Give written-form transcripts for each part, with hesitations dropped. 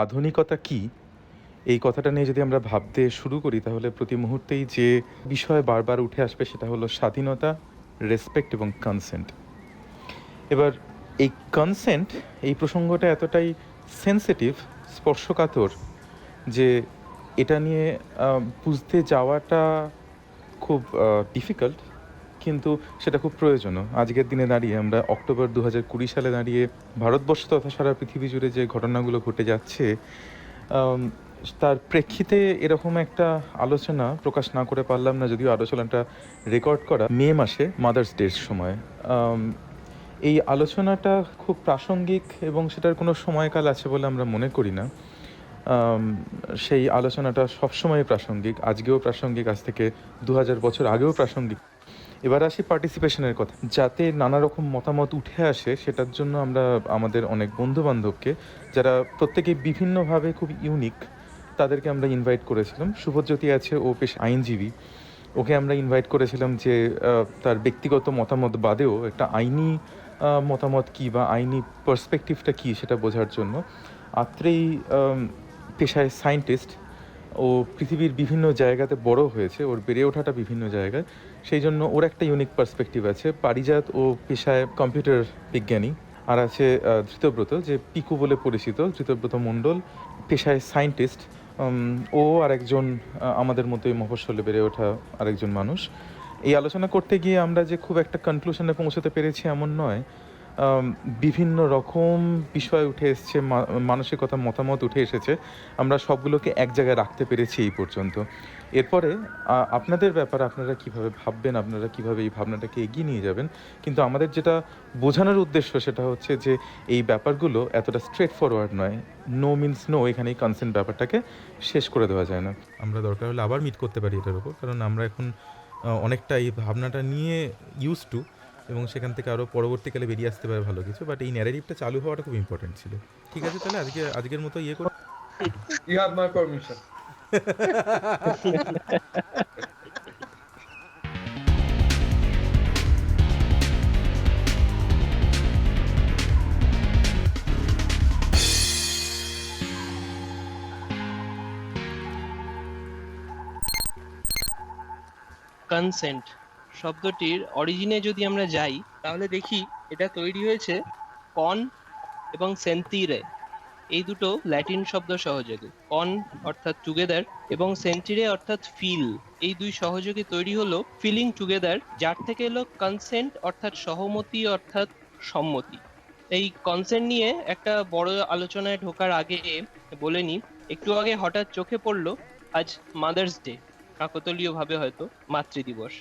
আধুনিকতা কী? এই কথাটা নিয়ে যদি আমরা ভাবতে শুরু করি তাহলে প্রতি মুহূর্তেই যে বিষয় বারবার উঠে আসবে সেটা হলো স্বাধীনতা, রেসপেক্ট এবং কনসেন্ট। এবার এই কনসেন্ট, এই প্রসঙ্গটা এতটাই সেনসিটিভ, স্পর্শকাতর যে এটা নিয়ে বুঝতে যাওয়াটা খুব ডিফিকাল্ট, কিন্তু সেটা খুব প্রয়োজনও। আজকের দিনে দাঁড়িয়ে আমরা অক্টোবর 2020 সালে দাঁড়িয়ে ভারতবর্ষ তথা সারা পৃথিবী জুড়ে যে ঘটনাগুলো ঘটে যাচ্ছে, আম তার প্রেক্ষিতে এরকম একটা আলোচনা প্রকাশ না করে পারলাম না, যদিও আলোচনাটা রেকর্ড করা মে মাসে মাদার্স ডের সময়। আম এই আলোচনাটা খুব প্রাসঙ্গিক এবং সেটার কোনো সময়কাল আছে বলে আমরা মনে করি না। আম সেই আলোচনাটা সবসময় প্রাসঙ্গিক, আজকেও প্রাসঙ্গিক, আজ থেকে 2000 বছর আগেও প্রাসঙ্গিক। এবার আসি পার্টিসিপেশনের কথা। যাতে নানা রকম মতামত উঠে আসে সেটার জন্য আমরা আমাদের অনেক বন্ধু-বান্ধবকে, যারা প্রত্যেকেই বিভিন্নভাবে খুব ইউনিক, তাদেরকে আমরা ইনভাইট করেছিলাম। শুভজ্যোতি আছে, ও পেশায় আইনজীবী। ওকে আমরা ইনভাইট করেছিলাম যে তার ব্যক্তিগত মতামত বাদেও একটা আইনি মতামত কী বা আইনি পার্সপেক্টিভটা কী সেটা বোঝার জন্য। আত্রেই পেশায় সায়েন্টিস্ট, ও পৃথিবীর বিভিন্ন জায়গাতে বড় হয়েছে, ওর বেড়ে ওঠাটা বিভিন্ন জায়গায়, সেই জন্য ওর একটা ইউনিক পার্সপেক্টিভ আছে। পারিজাত ও পেশায় কম্পিউটার বিজ্ঞানী। আর আছে ধৃতব্রত, যে পিকু বলে পরিচিত, ধৃতব্রত মণ্ডল, পেশায় সায়েন্টিস্ট। ও আরেকজন আমাদের মতোই মফস্বলে বেড়ে ওঠা আরেকজন মানুষ। এই আলোচনা করতে গিয়ে আমরা যে খুব একটা কনক্লুশনে পৌঁছতে পেরেছি এমন নয়। বিভিন্ন রকম বিষয় উঠে এসছে, মানসিকতা, মতামত উঠে এসেছে। আমরা সবগুলোকে এক জায়গায় রাখতে পেরেছি এই পর্যন্ত। এরপরে আপনাদের ব্যাপারে আপনারা কীভাবে ভাববেন, আপনারা কীভাবে এই ভাবনাটাকে এগিয়ে নিয়ে যাবেন। কিন্তু আমাদের যেটা বোঝানোর উদ্দেশ্য সেটা হচ্ছে যে এই ব্যাপারগুলো এতটা স্ট্রেট ফরওয়ার্ড নয়। নো মিনস নো, এখানে এই কনসেন্ট ব্যাপারটাকে শেষ করে দেওয়া যায় না। আমরা দরকার হলে আবার মিট করতে পারি এটার উপর, কারণ আমরা এখন অনেকটা এই ভাবনাটা নিয়ে ইউজ টু, এবং সেখান থেকে আরও পরবর্তীকালে বেরিয়ে আসতে পারে ভালো কিছু। বাট এই ন্যারেটিভটা চালু হওয়াটা খুব ইম্পর্টেন্ট ছিল। ঠিক আছে, তাহলে আজকের মতো ইয়ে করুন। You have my permission. Consent শব্দটির অরিজিনে যদি আমরা যাই তাহলে দেখি এটা তৈরি হয়েছে কন এবং সেন্তিরে, এই দুটো ল্যাটিন শব্দ সহযোগে। কন অর্থাৎ টুগেদার এবং সেন্টিরে অর্থাৎ ফিল, এই দুই সহযোগে তৈরি হলো ফিলিং টুগেদার, যার থেকে এলো কনসেন্ট অর্থাৎ সহমতি অর্থাৎ সম্মতি। এই কনসেন্ট নিয়ে একটা বড় আলোচনায় ঢোকার আগে বলে নি, একটু আগে হঠাৎ চোখে পড়লো আজ মাদার্স ডে, কাকতালীয় ভাবে হয়তো মাতৃদিবস।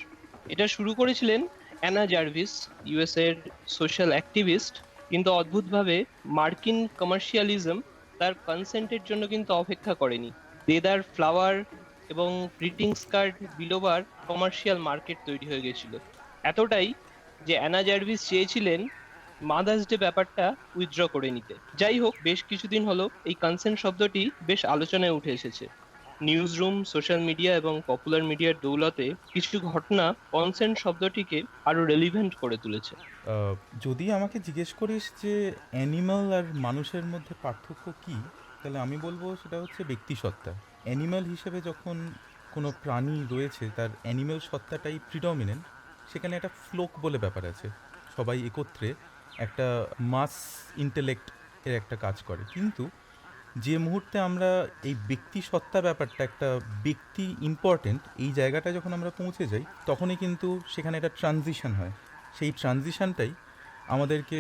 এটা শুরু করেছিলেন অ্যানা জার্ভিস, ইউএস এর সোশ্যাল অ্যাক্টিভিস্ট, কিন্তু অদ্ভুতভাবে মার্কিন কমার্শিয়ালিজম তার কনসেন্টের জন্য কিন্তু অপেক্ষা করেনি। দেদার ফ্লাওয়ার এবং গ্রিটিংস কার্ড বিলোবার কমার্শিয়াল মার্কেট তৈরি হয়ে গেছিল, এতটাই যে অ্যানা জার্ভিস চেয়েছিলেন মাদার্স ডে ব্যাপারটা উইথড্র করে নিতে। যাই হোক, বেশ কিছুদিন হলো এই কনসেন্ট শব্দটি বেশ আলোচনায় উঠে এসেছে। নিউজ রুম, সোশ্যাল মিডিয়া এবং পপুলার মিডিয়ার দৌলতে কিছু ঘটনা কনসেন্ট শব্দটিকে আরো রেলিভেন্ট করে তুলেছে। যদি আমাকে জিজ্ঞেস করিস যে অ্যানিমাল আর মানুষের মধ্যে পার্থক্য কী, তাহলে আমি বলবো সেটা হচ্ছে ব্যক্তিসত্তা। অ্যানিমাল হিসেবে যখন কোনো প্রাণী রয়েছে তার অ্যানিমাল সত্তাটাই প্রিডমিনেন্ট, সেখানে একটা ফ্লোক বলে ব্যাপার আছে, সবাই একত্রে একটা মাস ইন্টেলেক্ট এর একটা কাজ করে। কিন্তু যে মুহূর্তে আমরা এই ব্যক্তি সত্তা ব্যাপারটা, একটা ব্যক্তি ইম্পর্টেন্ট, এই জায়গাটা যখন আমরা পৌঁছে যাই, তখনই কিন্তু সেখানে একটা ট্রানজিশন হয়। সেই ট্রানজিশনটাই আমাদেরকে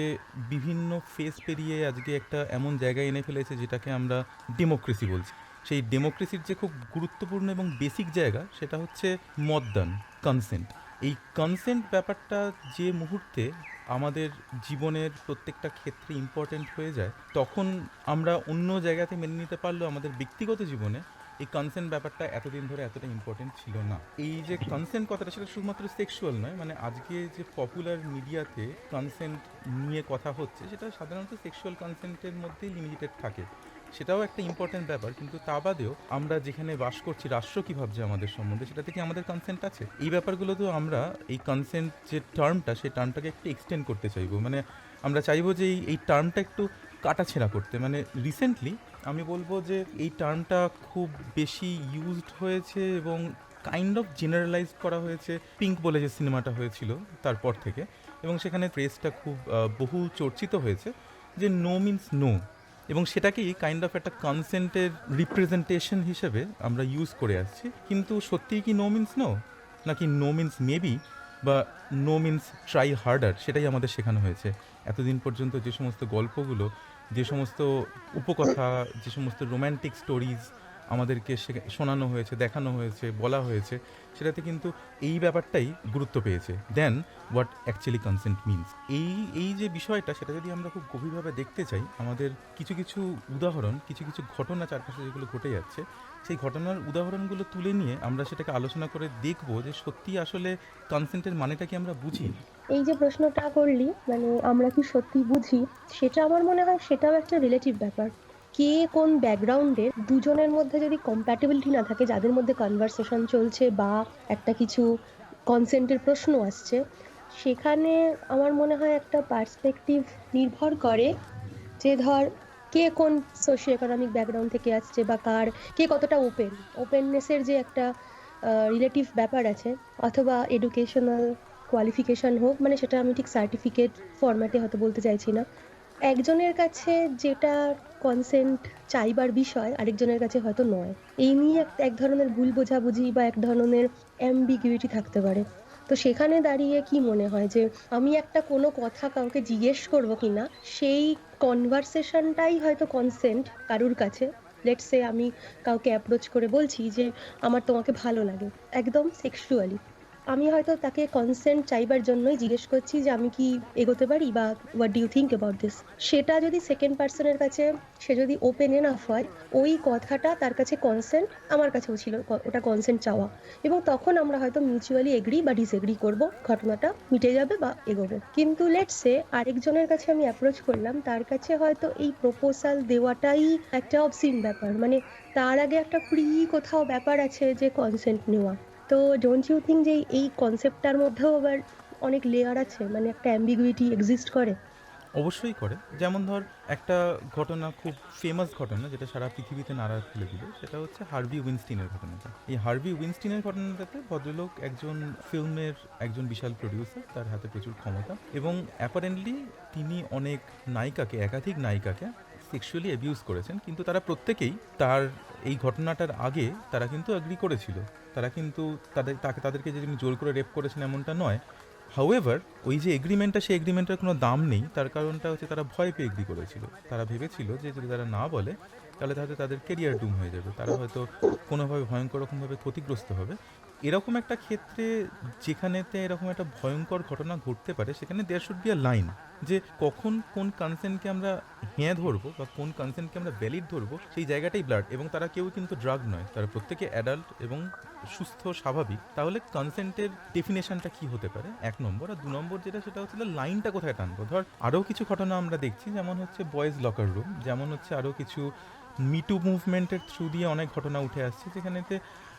বিভিন্ন ফেজ পেরিয়ে আজকে একটা এমন জায়গায় এনে ফেলেছে যেটাকে আমরা ডেমোক্রেসি বলছি। সেই ডেমোক্রেসির যে খুব গুরুত্বপূর্ণ এবং বেসিক জায়গা সেটা হচ্ছে মতদান, কনসেন্ট। এই কনসেন্ট ব্যাপারটা যে মুহূর্তে আমাদের জীবনের প্রত্যেকটা ক্ষেত্রে ইম্পর্টেন্ট হয়ে যায়, তখন আমরা অন্য জায়গাতে মেনে নিতে পারলেও আমাদের ব্যক্তিগত জীবনে এই কনসেন্ট ব্যাপারটা এতদিন ধরে এতটা ইম্পর্টেন্ট ছিল না। এই যে কনসেন্ট কথাটা, সেটা শুধুমাত্র সেক্সুয়াল নয়, মানে আজকে যে পপুলার মিডিয়াতে কনসেন্ট নিয়ে কথা হচ্ছে সেটা সাধারণত সেক্সুয়াল কনসেন্টের মধ্যেই লিমিটেড থাকে, সেটাও একটা ইম্পর্টেন্ট ব্যাপার। কিন্তু তা বাদেও আমরা যেখানে বাস করছি, রাষ্ট্র কী ভাবছে আমাদের সম্বন্ধে, সেটা থেকে আমাদের কনসেন্ট আছে। এই ব্যাপারগুলোতেও আমরা এই কনসেন্ট যে টার্মটা, সেই টার্মটাকে একটু এক্সটেন্ড করতে চাইবো। মানে আমরা চাইবো যে এই টার্মটা একটু কাটাছেঁড়া করতে। মানে রিসেন্টলি আমি বলবো যে এই টার্মটা খুব বেশি ইউজড হয়েছে এবং কাইন্ড অফ জেনারেলাইজ করা হয়েছে পিঙ্ক বলে যে সিনেমাটা হয়েছিল তারপর থেকে, এবং সেখানে ফ্রেজটা খুব বহু চর্চিত হয়েছে যে নো মিন্স নো, এবং সেটাকেই কাইন্ড অফ একটা কনসেন্টের রিপ্রেজেন্টেশন হিসেবে আমরা ইউজ করে আসছি। কিন্তু সত্যিই কি নো মিন্স নো, নাকি নো মিন্স মেবি, বা নো মিন্স ট্রাই হার্ডার, সেটাই আমাদের শেখানো হয়েছে এতদিন পর্যন্ত। যে সমস্ত গল্পগুলো, যে সমস্ত উপকথা, যে সমস্ত রোম্যান্টিক স্টোরিজ আমাদেরকে শোনানো হয়েছে, দেখানো হয়েছে, বলা হয়েছে, সেটাতে কিন্তু এই ব্যাপারটাই গুরুত্ব পেয়েছে দেন হোয়াট অ্যাকচুয়ালি কনসেন্ট মিনস। এই এই যে বিষয়টা, সেটা যদি আমরা খুব গভীরভাবে দেখতে চাই, আমাদের কিছু কিছু উদাহরণ, কিছু কিছু ঘটনা চারপাশে যেগুলো ঘটে যাচ্ছে, সেই ঘটনার উদাহরণগুলো তুলে নিয়ে আমরা সেটাকে আলোচনা করে দেখব যে সত্যি আসলে কনসেন্টের মানেটা কি আমরা বুঝি। এই যে প্রশ্নটা করলি, মানে আমরা কি সত্যি বুঝি, সেটা আমার মনে হয় সেটাও একটা রিলেটিভ ব্যাপার। কে কোন ব্যাকগ্রাউন্ডের, দুজনের মধ্যে যদি কম্প্যাটিবিলিটি না থাকে, যাদের মধ্যে কনভারসেশন চলছে বা একটা কিছু কনসেন্টের প্রশ্ন আসছে, সেখানে আমার মনে হয় একটা পার্সপেক্টিভ নির্ভর করে যে ধর কে কোন সোশিও ইকোনমিক ব্যাকগ্রাউন্ড থেকে আসছে, বা কে কতটা ওপেননেসের যে একটা রিলেটিভ ব্যাপার আছে, অথবা এডুকেশনাল কোয়ালিফিকেশন হোক, মানে সেটা আমি ঠিক সার্টিফিকেট ফরম্যাটে হয়তো বলতে চাইছি না। একজনের কাছে যেটা কনসেন্ট চাইবার বিষয়, আরেকজনের কাছে হয়তো নয়। এই নিয়ে এক ধরনের ভুল বোঝাবুঝি বা এক ধরনের অ্যাম্বিগুইটি থাকতে পারে। তো সেখানে দাঁড়িয়ে কি মনে হয় যে আমি একটা কোনো কথা কাউকে জিজ্ঞেস করবো কিনা, সেই কনভারসেশনটাই হয়তো কনসেন্ট কারুর কাছে। লেটস সে আমি কাউকে অ্যাপ্রোচ করে বলছি যে আমার তোমাকে ভালো লাগে, একদম সেক্সুয়ালি। আমি হয়তো তাকে কনসেন্ট চাইবার জন্যই জিজ্ঞেস করছি যে আমি কি এগোতে পারি, বা what do you think about this. সেটা যদি সেকেন্ড পার্সনের কাছে, সে যদি ওপেন এনাফ হয়, ওই কথাটা তার কাছে কনসেন্ট, আমার কাছেও ছিল ওটা কনসেন্ট চাওয়া, এবং তখন আমরা হয়তো মিউচুয়ালি এগ্রি বা ডিসএগ্রি করব, ঘটনাটা মিটে যাবে বা এগোবে। কিন্তু লেটস সে আরেকজনের কাছে আমি অ্যাপ্রোচ করলাম, তার কাছে হয়তো এই প্রপোজাল দেওয়াটাই একটা অবসিন ব্যাপার, মানে তার আগে একটা কোথাও ব্যাপার আছে যে কনসেন্ট নেওয়া। তো ডোন্ট ইউ থিঙ্ক যে এই কনসেপ্টটার মধ্যেও আবার অনেক লেয়ার আছে, মানে একটা অ্যাম্বিগুইটি এক্সিস্ট করে? অবশ্যই করে। যেমন ধর, একটা ঘটনা, খুব ফেমাস ঘটনা, যেটা সারা পৃথিবীতে নাড়া খুলে দিল, সেটা হচ্ছে হার্ভি উইনস্টিনের ঘটনাটা। এই হার্ভি উইনস্টিনের ঘটনাটাতে ভদ্রলোক একজন ফিল্মের একজন বিশাল প্রডিউসার, তার হাতে প্রচুর ক্ষমতা, এবং অ্যাপারেন্টলি তিনি অনেক নায়িকাকে, একাধিক নায়িকাকে সেক্সুয়ালি অ্যাবিউজ করেছেন। কিন্তু তারা প্রত্যেকেই তার এই ঘটনাটার আগে তারা কিন্তু অ্যাগ্রি করেছিল। তারা কিন্তু তাদেরকে যে তিনি জোর করে রেপ করেছেন এমনটা নয়। হাউএভার, ওই যে এগ্রিমেন্টটা, সেই এগ্রিমেন্টের কোনো দাম নেই। তার কারণটা হচ্ছে তারা ভয় পেয়ে এগ্রি করেছিল। তারা ভেবেছিল যে যদি তারা না বলে, তাহলে তাদের কেরিয়ার ডুম হয়ে যাবে, তারা হয়তো কোনোভাবে ভয়ঙ্কর রকমভাবে ক্ষতিগ্রস্ত হবে। এরকম একটা ক্ষেত্রে, যেখানেতে এরকম একটা ভয়ঙ্কর ঘটনা ঘটতে পারে, সেখানে there should be a line, যে কখন কোন কনসেন্টকে আমরা হ্যাঁ ধরবো বা কোন কনসেন্টকে আমরা ভ্যালিড ধরবো, সেই জায়গাটাই ব্লাড। এবং তারা কেউ কিন্তু ড্রাগ নয়, তারা প্রত্যেকে অ্যাডাল্ট এবং সুস্থ, স্বাভাবিক। তাহলে কনসেন্টের ডেফিনেশনটা কি হতে পারে, এক নম্বর। আর দু নম্বর যেটা, সেটা হচ্ছে লাইনটা কোথায় টানবো। ধর আরও কিছু ঘটনা আমরা দেখছি, যেমন হচ্ছে বয়েজ লকার রুম, যেমন হচ্ছে আরও কিছু মিটু মুভমেন্টের থ্রু দিয়ে অনেক ঘটনা উঠে আসছে, যেখানেতে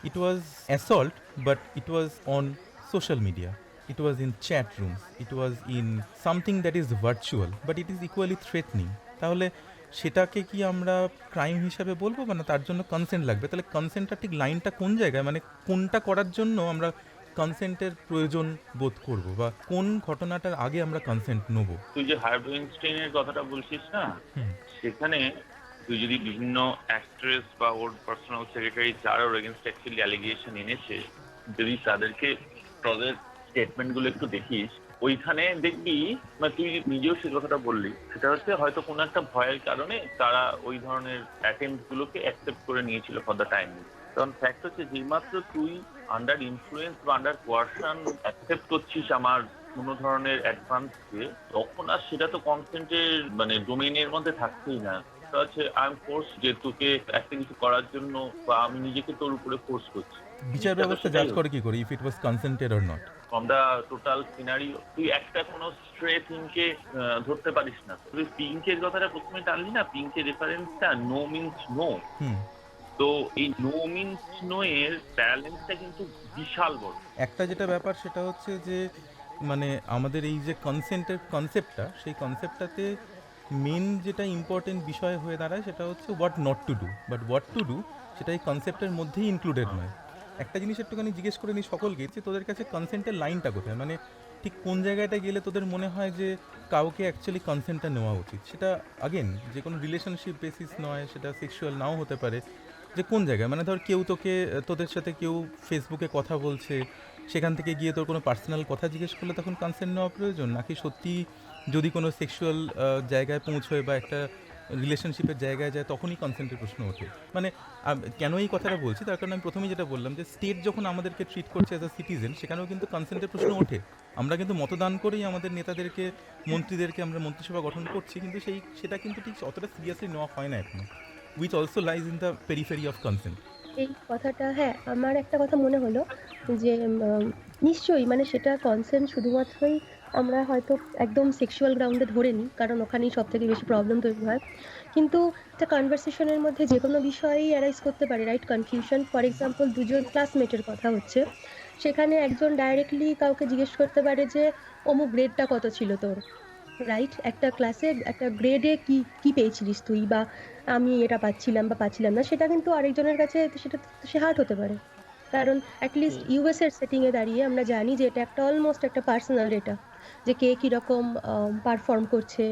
it was assault, but it was on social media, it was in chat rooms, it was in something that is virtual, but it is equally threatening. তাহলে সেটাকে কি আমরা ক্রাইম হিসাবে বলবো, মানে তার জন্য কনসেন্ট লাগবে? তাহলে কনসেন্টটা ঠিক লাইনটা কোন জায়গায়, মানে কোনটা করার জন্য আমরা কনসেন্টের প্রয়োজন বোধ করব, বা কোন ঘটনাটার আগে আমরা কনসেন্ট নেব? তুই যে হার্ভি উইনস্টাইনের কথাটা বলছিস না, সেখানে তুই যদি বিভিন্ন অ্যাক্ট্রেস বা ওর পার্সোনাল সেক্রেটারি যারা ওর এগেনস্ট অ্যাকচুয়ালি অ্যালিগেশন এনেছে, যদি তাদেরকে তাদের স্টেটমেন্টগুলো একটু দেখিস, ওইখানে দেখবি, মানে তুই নিজেও সে কথাটা বললি, সেটা হচ্ছে হয়তো কোনো একটা ভয়ের কারণে তারা ওই ধরনের অ্যাটেম্পট গুলোকে অ্যাকসেপ্ট করে নিয়েছিল ফর দ্য টাইম। কারণ ফ্যাক্ট হচ্ছে, যেমাত্র তুই আন্ডার ইনফ্লুয়েন্স বা আন্ডার কোয়ারশন অ্যাকসেপ্ট করছিস আমার কোনো ধরনের অ্যাডভান্সকে, তখন আর সেটা তো কনসেন্টের মানে ডোমেইনের মধ্যে থাকছেই না। সেটা হচ্ছে আই এম ফোর্স, যে তোকে একটা কিছু করার জন্য, বা আমি নিজেকে তোর উপরে ফোর্স করছি। বিচার ব্যবস্থা জাজ করে কি করে if it was consented or not? From the total scenario তুই একটা কোনো স্ট্রে থিংকে ধরতে পারিস না। তুই পিঙ্কের কথাটা প্রথমে টানলি না, পিঙ্কের রেফারেন্সটা নো মিন্স নো। তো এই নো মিন্স নো এর ব্যালেন্সটা কিন্তু বিশাল বড়। একটা যেটা ব্যাপার, সেটা হচ্ছে যে মানে আমাদের এই যে কনসেন্টের কনসেপ্টটা, সেই কনসেপ্টটাতে মেন যেটা ইম্পর্টেন্ট বিষয় হয়ে দাঁড়ায় সেটা হচ্ছে what not to do, but what to do সেটা এই কনসেপ্টের মধ্যেই ইনক্লুডেড নয়। একটা জিনিস একটুখানি জিজ্ঞেস করে নিই সকলকে, যে তোদের কাছে কনসেন্টের লাইনটা কোথায়, মানে ঠিক কোন জায়গাটা গেলে তোদের মনে হয় যে কাউকে অ্যাকচুয়ালি কনসেন্টটা নেওয়া উচিত। সেটা আগেন যে কোনো রিলেশনশিপ বেসিস নয়, সেটা সেক্সুয়াল নাও হতে পারে, যে কোন জায়গায়, মানে ধর কেউ তোদের সাথে কেউ ফেসবুকে কথা বলছে, সেখান থেকে গিয়ে তোর কোনো পার্সোনাল কথা জিজ্ঞেস করলে তখন কনসেন্ট নেওয়া প্রয়োজন, নাকি সত্যি যদি কোনো সেক্সুয়াল জায়গায় পৌঁছয় বা একটা রিলেশনশিপের জায়গায় যায় তখনই কনসেন্টের প্রশ্ন ওঠে। মানে কেন এই কথাটা বলছি, তার কারণ আমি প্রথমেই যেটা বললাম যে স্টেট যখন আমাদেরকে ট্রিট করছে অ্যাজ আ সিটিজেন, সেখানেও কিন্তু কনসেন্টের প্রশ্ন ওঠে। আমরা কিন্তু মতদান করেই আমাদের নেতাদেরকে, মন্ত্রীদেরকে আমরা মন্ত্রিসভা গঠন করছি, কিন্তু সেটা কিন্তু ঠিক অতটা সিরিয়াসলি নেওয়া হয় না এখনো, which also lies in the periphery of consent. এই কথাটা, হ্যাঁ, আমার একটা কথা মনে হলো যে নিশ্চয়ই মানে সেটা কনসেন্ট শুধুমাত্রই আমরা হয়তো একদম সেক্সুয়াল গ্রাউন্ডে ধরে নিই, কারণ ওখানেই সব থেকে বেশি প্রবলেম তৈরি হয়। কিন্তু একটা কনভারসেশনের মধ্যে যে কোনো বিষয়েই অ্যারাইজ করতে পারে, রাইট? কনফিউশন, ফর এক্সাম্পল দুজন ক্লাসমেটের কথা হচ্ছে, সেখানে একজন ডাইরেক্টলি কাউকে জিজ্ঞেস করতে পারে যে অমুক গ্রেডটা কত ছিল তোর, রাইট? একটা ক্লাসে একটা গ্রেডে কি কি পেয়েছিলিস তুই, বা আমি এটা পাচ্ছিলাম বা পাচ্ছিলাম না, সেটা কিন্তু আরেকজনের কাছে সেটা সে হার্ট হতে পারে। কারণ অ্যাটলিস্ট ইউএস এর সেটিং এ দাঁড়িয়ে আমরা জানি যে এটা একটা অলমোস্ট একটা পার্সোনাল ডেটা, যে কে কিরকম পারফর্ম করছে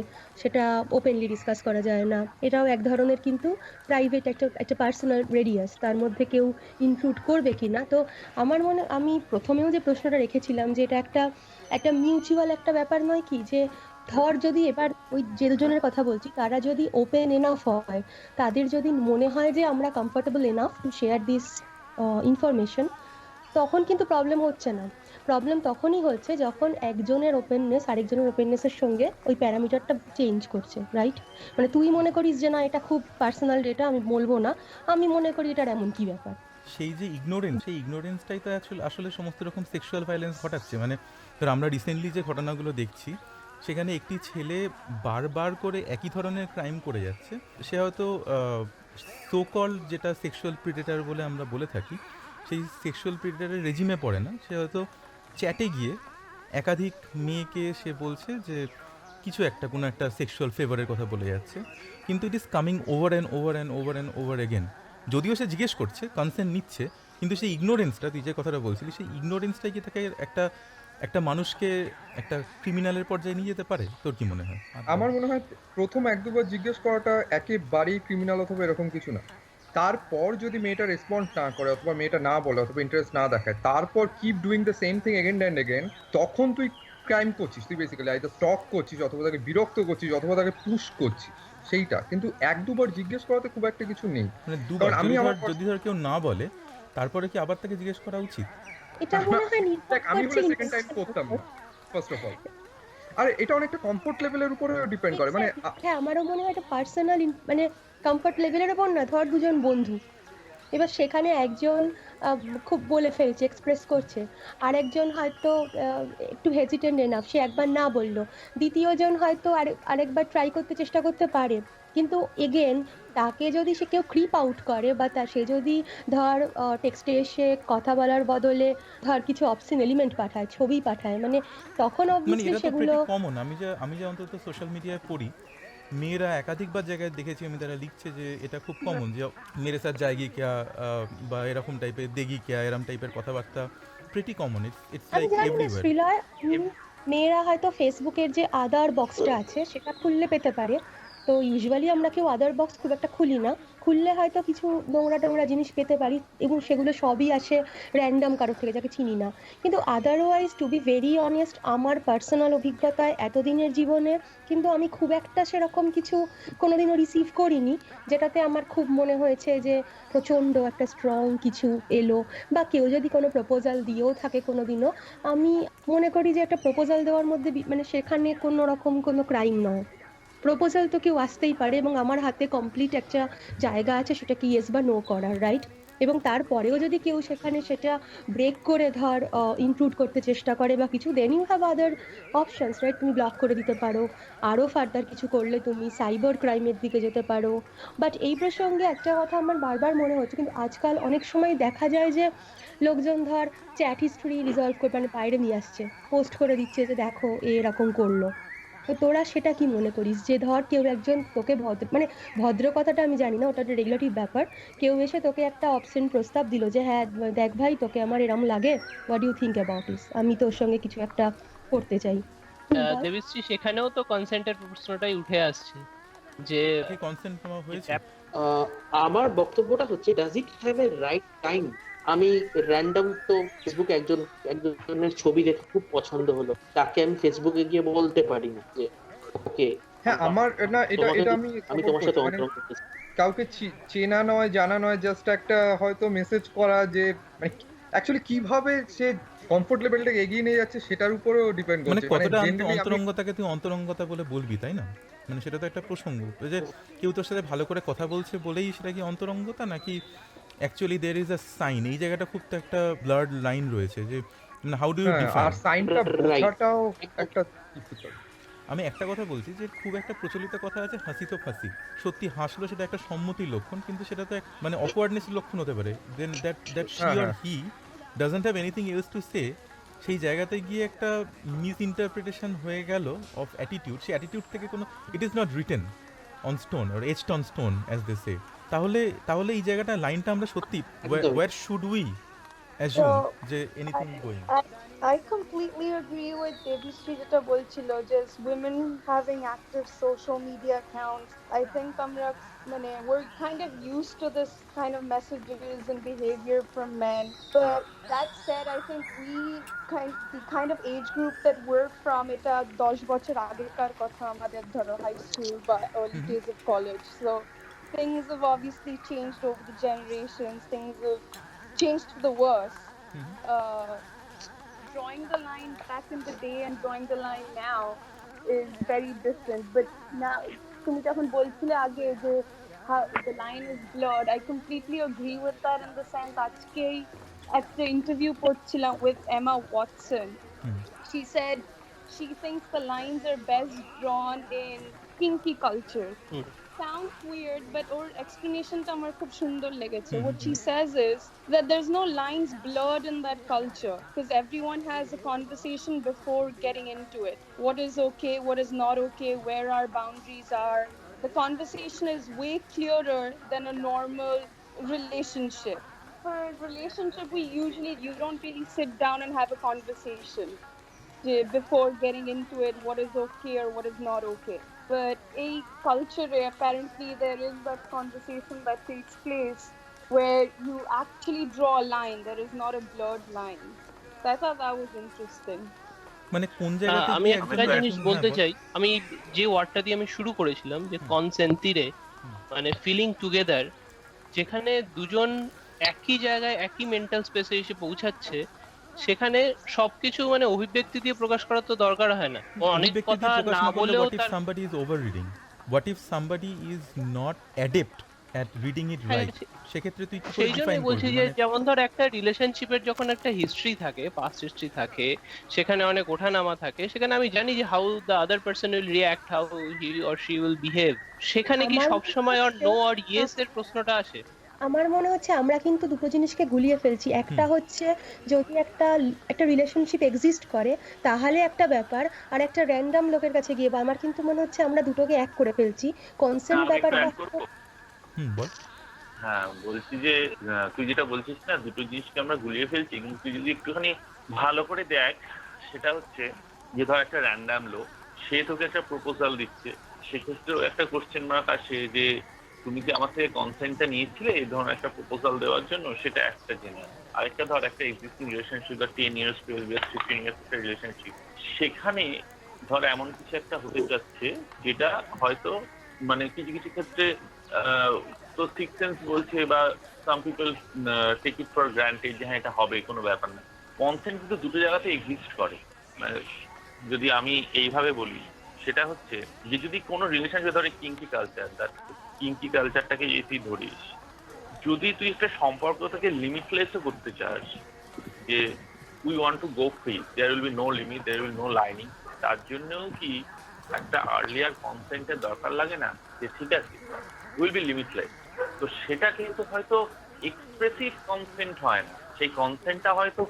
সেটা ওপেনলি ডিসকাস করা যায় না। এটাও এক ধরনের কিন্তু প্রাইভেট একটা একটা পার্সোনাল রেডিয়াস, তার মধ্যে কেউ ইনক্লুড করবে কি না। তো আমার মনে, আমি প্রথমেও যে প্রশ্নটা রেখেছিলাম যে এটা একটা একটা মিউচুয়াল একটা ব্যাপার নয় কি, যে ধর যদি এবার ওই যে দুজনের কথা বলছি তারা যদি ওপেন এনাফ হয়, তাদের যদি মনে হয় যে আমরা comfortable enough to share this information, তখন কিন্তু প্রবলেম হচ্ছে না। প্রবলেম তখনই হচ্ছে যখন একজনের ওপেননেস আরেকজনের ওপেননেসের সঙ্গে ওই প্যারামিটারটা চেঞ্জ করছে, রাইট? মানে তুই মনে করিস যে না এটা খুব পার্সোনাল ডেটা, আমি বলবো না, আমি মনে করি এটার এমন কি ব্যাপার। সেই যে ইগনোরেন্স, সেই ইগনোরেন্সটাই তো আসলে সমস্ত রকম সেক্সুয়াল ভায়োলেন্স ঘটাচ্ছে। মানে ধর আমরা রিসেন্টলি যে ঘটনাগুলো দেখছি, সেখানে একটি ছেলে বারবার করে একই ধরনের ক্রাইম করে যাচ্ছে। সে হয়তো সো কল যেটা সেক্সুয়াল প্রিডেটার বলে আমরা বলে থাকি, সেই সেক্সুয়াল প্রিডেটারের রেজিমে পড়ে না। সে হয়তো চ্যাটে গিয়ে একাধিক মেয়েকে সে বলছে যে কিছু একটা, কোনো একটা সেক্সুয়াল ফেভারের কথা বলে যাচ্ছে, কিন্তু it is coming over and over and over and over again. যদিও সে জিজ্ঞেস করছে, কনসেন্ট নিচ্ছে, কিন্তু সেই ইগনোরেন্সটা, তুই যে কথাটা বলছিলি, সেই ইগনোরেন্সটাই কি তাকে একটা মানুষকে একটা ক্রিমিনালের পর্যায়ে নিয়ে যেতে পারে? তোর কি মনে হয়? আমার মনে হয় প্রথম এক দুবার জিজ্ঞেস করাটা একেবারেই ক্রিমিনাল অথবা এরকম কিছু না। তারপর যদি মেয়েটা রেসপন্ড না করে অথবা মেয়েটা না বলে অথবা ইন্টারেস্ট না দেখায়, তারপর keep doing the same thing again and again, তখন তুই ক্রাইম করছিস। তুই বেসিক্যালি আইদার স্টক করছিস অথবা তাকে বিরক্ত করছিস অথবা তাকে পুশ করছিস, সেইটা। কিন্তু এক দুবার জিজ্ঞেস করাতে খুব একটা কিছু নেই। মানে দুবার, কারণ আমি আমার যদি ধর কেউ না বলে, তারপরে কি আবার তাকে জিজ্ঞেস করা উচিত? এটা মনে হয় নির্ভর দেখ, আমি করছে হলে সেকেন্ড টাইম করতাম না, ফার্স্ট অফ অল। আর এটা অনেকটা কমফোর্ট লেভেলের উপরেও ডিপেন্ড করে। মানে Exactly. হ্যাঁ, আমারও মনে হয় এটা পার্সোনাল, মানে কমফর্ট লেভেলের ওপর না। ধর দুজন বন্ধু, এবার সেখানে একজন আহ, খুব বলে ফেলছে, এক্সপ্রেস করছে, আর একজন হয়তো একটু হেজিটেন্ট এনাফ, সে একবার না বললো, দ্বিতীয়জন হয়তো আরেকবার ট্রাই করতে চেষ্টা করতে পারে। কিন্তু এগেন তাকে যদি সে কেউ ক্রিপ আউট করে, বা সে যদি ধর টেক্সটে এসে কথা বলার বদলে ধর কিছু অবসিন এলিমেন্ট পাঠায়, ছবি পাঠায়, মানে তখন মানে অবভিয়াসলি এটা তো সেগুলো। Pretty common. আমি যা অন্তত সোশ্যাল মিডিয়ায় পড়ি, মেয়েরা একাধিকবার জায়গায় দেখেছি আমি, তারা লিখছে যে এটা খুব কমন, যে মেরে সাথ যায়গি ক্যা, বা এরকম টাইপের, দেগি ক্যা, এরকম টাইপের কথাবার্তা প্রিটি কমন। ইটস আমি লাইক জানি না এভরিওয়্যার। শ্রীলয়, মেয়েরা হয়তো ফেসবুকের যে আদার বক্সটা আছে সেটা খুললে পেতে পারে। তো ইউজুয়ালি আমরা কেউ আদার বক্স খুব একটা খুলি না, খুললে হয়তো কিছু নোংরা টোংরা জিনিস পেতে পারি, এবং সেগুলো সবই আসে র্যান্ডম কারোর থেকে যাকে চিনি না। কিন্তু otherwise to be very honest, আমার পার্সোনাল অভিজ্ঞতায় এতদিনের জীবনে কিন্তু আমি খুব একটা সেরকম কিছু কোনোদিনও রিসিভ করিনি যেটাতে আমার খুব মনে হয়েছে যে প্রচণ্ড একটা স্ট্রং কিছু এলো। বা কেউ যদি কোনো প্রপোজাল দিয়েও থাকে কোনোদিনও, আমি মনে করি যে একটা প্রপোজাল দেওয়ার মধ্যে মানে সেখানে কোনো রকম কোনো ক্রাইম নয়। প্রপোজাল তো কেউ আসতেই পারে, এবং আমার হাতে কমপ্লিট একটা জায়গা আছে সেটাকে ইয়েস বা নো করার, রাইট? এবং তারপরেও যদি কেউ সেখানে সেটা ব্রেক করে ধর ইনক্লুড করতে চেষ্টা করে বা কিছু, then you have other options, right? তুমি ব্লক করে দিতে পারো, আরও ফার্দার কিছু করলে তুমি সাইবার ক্রাইমের দিকে যেতে পারো। বাট এই প্রসঙ্গে একটা কথা আমার বারবার মনে হচ্ছে, কিন্তু আজকাল অনেক সময় দেখা যায় যে লোকজন ধর চ্যাট হিস্ট্রি রিজলভ করে মানে বাইরে নিয়ে আসছে, পোস্ট করে দিচ্ছে যে দেখো এ এরকম করলো। তো তোরা সেটা কি মনে করিস যে ধর কেউ একজন তোকে মানে ভদ্র কথাটা আমি জানি না, ওটা একটা রেগুলেটিভ ব্যাপার, কেউ এসে তোকে একটা অপশন প্রস্তাব দিল যে হ্যাঁ দেখ ভাই তোকে আমার এরম লাগে, what you think about this, আমি তোর সঙ্গে কিছু একটা করতে চাই। বল। দেবশ্রী, সেখানেও তো কনসেন্টের প্রশ্নটাই উঠে আসছে যে কি কনসেন্ট নেওয়া হয়েছে? tap- আহ, আমার বক্তব্যটা হচ্ছে, does it have a right time? আমি র্যান্ডম তো ফেসবুকে একজনের ছবি দেখে খুব পছন্দ হলো, তাকে আমি ফেসবুকে গিয়ে বলতে পারি না যে ওকে হ্যাঁ আমার না, এটা তোমাকে এটা আমি আমি সাপোর্ট তোমার সাথে করছি, মানে অন্তরঙ্গ হতে চাই। কাউকে চেনা নয় জানা নয়, জাস্ট একটা হয়তো মেসেজ করা, যে মানে অ্যাকচুয়ালি কিভাবে সে কমফোর্ট লেভেলটাকে এগিয়ে নিয়ে যাচ্ছে সেটার উপরেও ডিপেন্ড মানে করছে। মানে কতটা জেনারেলি আমি অন্তরঙ্গতাকে তুই অন্তরঙ্গতা বলে বলবি, তাই না? মানে সেটা তো একটা প্রসঙ্গ, ওই যে কেউ তোর সাথে ভালো করে কথা বলছে বলেই সেটা কি অন্তরঙ্গতা, নাকি actually there is a sign? এই জায়গাটা খুব তো একটা ব্লার্ড লাইন রয়েছে যে হাউ ডু ইউ হ্যাঁ, ডিফাইন? আর সাইনটা রাইট, বোঝাটাও একদম। একটা difficult। আমি একটা কথা বলছি যে খুব একটা প্রচলিত কথা আছে, হাসি তো ফাঁসি। সত্যি হাসলো সেটা একটা সম্মতির লক্ষণ, কিন্তু সেটা তো মানে অকওয়ার্ডনেসের লক্ষণ হতে পারে। দেন দ্যাট শি হ্যাঁ অর হ্যাঁ he doesn't have anything else to say, সেই জায়গাতে গিয়ে একটা মিস ইন্টারপ্রিটেশন হয়ে গেল অফ অ্যাটিটিউড। সেই অ্যাটিটিউড থেকে কোনো, it is not written on stone or etched on stone as they say. তাহলে তাহলে এই জায়গাটা লাইনটা আমরা সত্যি একদম। Where should we assume So যে anything going? I completely agree with Devishri jeta bolchilo, just women having active social media accounts. I think we're kind of used to this kind of messages and behavior from men. But that said, I think the kind of age group that we're from, এটা 10 বছর আগেকার কথা আমাদের ধরো high school বা early days of college. So things have obviously changed over the generations. Things have changed for the worse. Uh, Drawing the line back in the day and drawing the line now is very different. But now, তুমি যখন বলছিলে আগে যে how the line is blurred, I completely agree with that in the sense আজকেই একটা interview পড়ছিলাম with Emma Watson. She said she thinks the lines are best drawn in kinky culture. Sounds weird, but her explanation to আমার খুব সুন্দর লেগেছে. What she says is that there's no lines blurred in that culture because everyone has a conversation before getting into it. What is okay, what is not okay, where our boundaries are. The conversation is way clearer than a normal relationship. For a relationship, you don't really sit down and have a conversation before getting into it, what is okay or what is not okay. But a culture, apparently there is that conversation that takes place where you actually draw a line. There is not a blurred line. So I thought that was interesting. মানে কোন জায়গাতে আমি গিয়ে একটা একজন জিনিস হ্যাঁ, বলতে বল। চাই, আমি যে ওয়ার্ডটা দিয়ে আমি শুরু করেছিলাম যে কনসেন্টিরে, মানে ফিলিং টুগেদার, যেখানে দুজন একই জায়গায় একই মেন্টাল স্পেসে এসে পৌঁছাচ্ছে, সেখানে সবকিছু মানে অভিব্যক্তি দিয়ে প্রকাশ করার তো দরকার হয় না। ও অনেক অভিব্যক্তি কথা দিয়ে প্রকাশ না না করলে বলেও what if তার somebody is over reading, what if somebody is not adept at reading it হ্যাঁ, right, সেক্ষেত্রে তুই কি করে সেই জন্যই ডিফাইন বলছি করবি? যে মানে যেমন ধর একটা রিলেশনশিপের যখন একটা হিস্ট্রি থাকে, পাস্ট হিস্ট্রি থাকে, সেখানে অনেক ওঠানামা থাকে, সেখানে আমি জানি যে how the other person will react, how he or she will behave. সেখানে কি আমার সবসময় অর নো অর ইয়েস এর প্রশ্নটা আসে? আমার মনে হচ্ছে আমরা কিন্তু দুটো জিনিসকে গুলিয়ে ফেলছি। একটা হচ্ছে যদি একটা একটা রিলেশনশিপ এক্সিস্ট করে তাহলে একটা ব্যাপার, আর একটা র্যান্ডম লোকের কাছে গিয়ে, বা আমার কিন্তু মনে হচ্ছে আমরা দুটোকে এক করে ফেলছি। কনসেন্ট আমি একটু ব্যাপারটা অ্যাড করবো। বল। হ্যাঁ, বলছি যে তুই যেটা বলছিস না, দুটো জিনিসকে আমরা গুলিয়ে ফেলছি, কিন্তু তুই যদি একটুখানি ভালো করে দেখ, সেটা হচ্ছে যে ধর একটা র্যান্ডাম লোক, সে তোকে একটা প্রপোজাল দিচ্ছে, সেক্ষেত্রেও একটা কোশ্চেন মার্ক আসে যে তুমি কি আমার থেকে কনসেন্টটা নিয়েছিলে এই ধরনের একটা প্রপোজাল দেওয়ার জন্য, সেটা একটা জিনিস। আরেকটা ধর একটা এক্সিস্টিং রিলেশনশিপ বা 10 ইয়ার্স 12 ইয়ার্স 15 ইয়ার্স একটা রিলেশনশিপ, সেখানে ধর এমন কিছু একটা হতে যাচ্ছে যেটা হয়তো মানে কিছু কিছু ক্ষেত্রে তো সিক্স সেন্স বলছে বা some people take it for granted যে হ্যাঁ এটা হবে, কোনো ব্যাপার না। কনসেন্ট কিন্তু দুটো জায়গাতে এক্সিস্ট করে। মানে যদি আমি এইভাবে বলি, সেটা হচ্ছে যে যদি কোনো রিলেশনশিপ ধরে কিঙ্কি কালচার, তার কিঙ্কি কালচারটাকে যদি তুই ধরিস, যদি তুই একটা সম্পর্কটাকে লিমিটলেসও করতে চাস, যে we want to go free, there will be no limit, there will no lining, তার জন্যও কি একটা আর্লিয়ার কনসেন্টের দরকার লাগে না? যে ঠিক আছে উইল বি লিমিটলেস, তো সেটা কিন্তু হয়তো এক্সপ্রেসিভ কনসেন্ট হয় না, সেই কনসেন্টটা হয়তো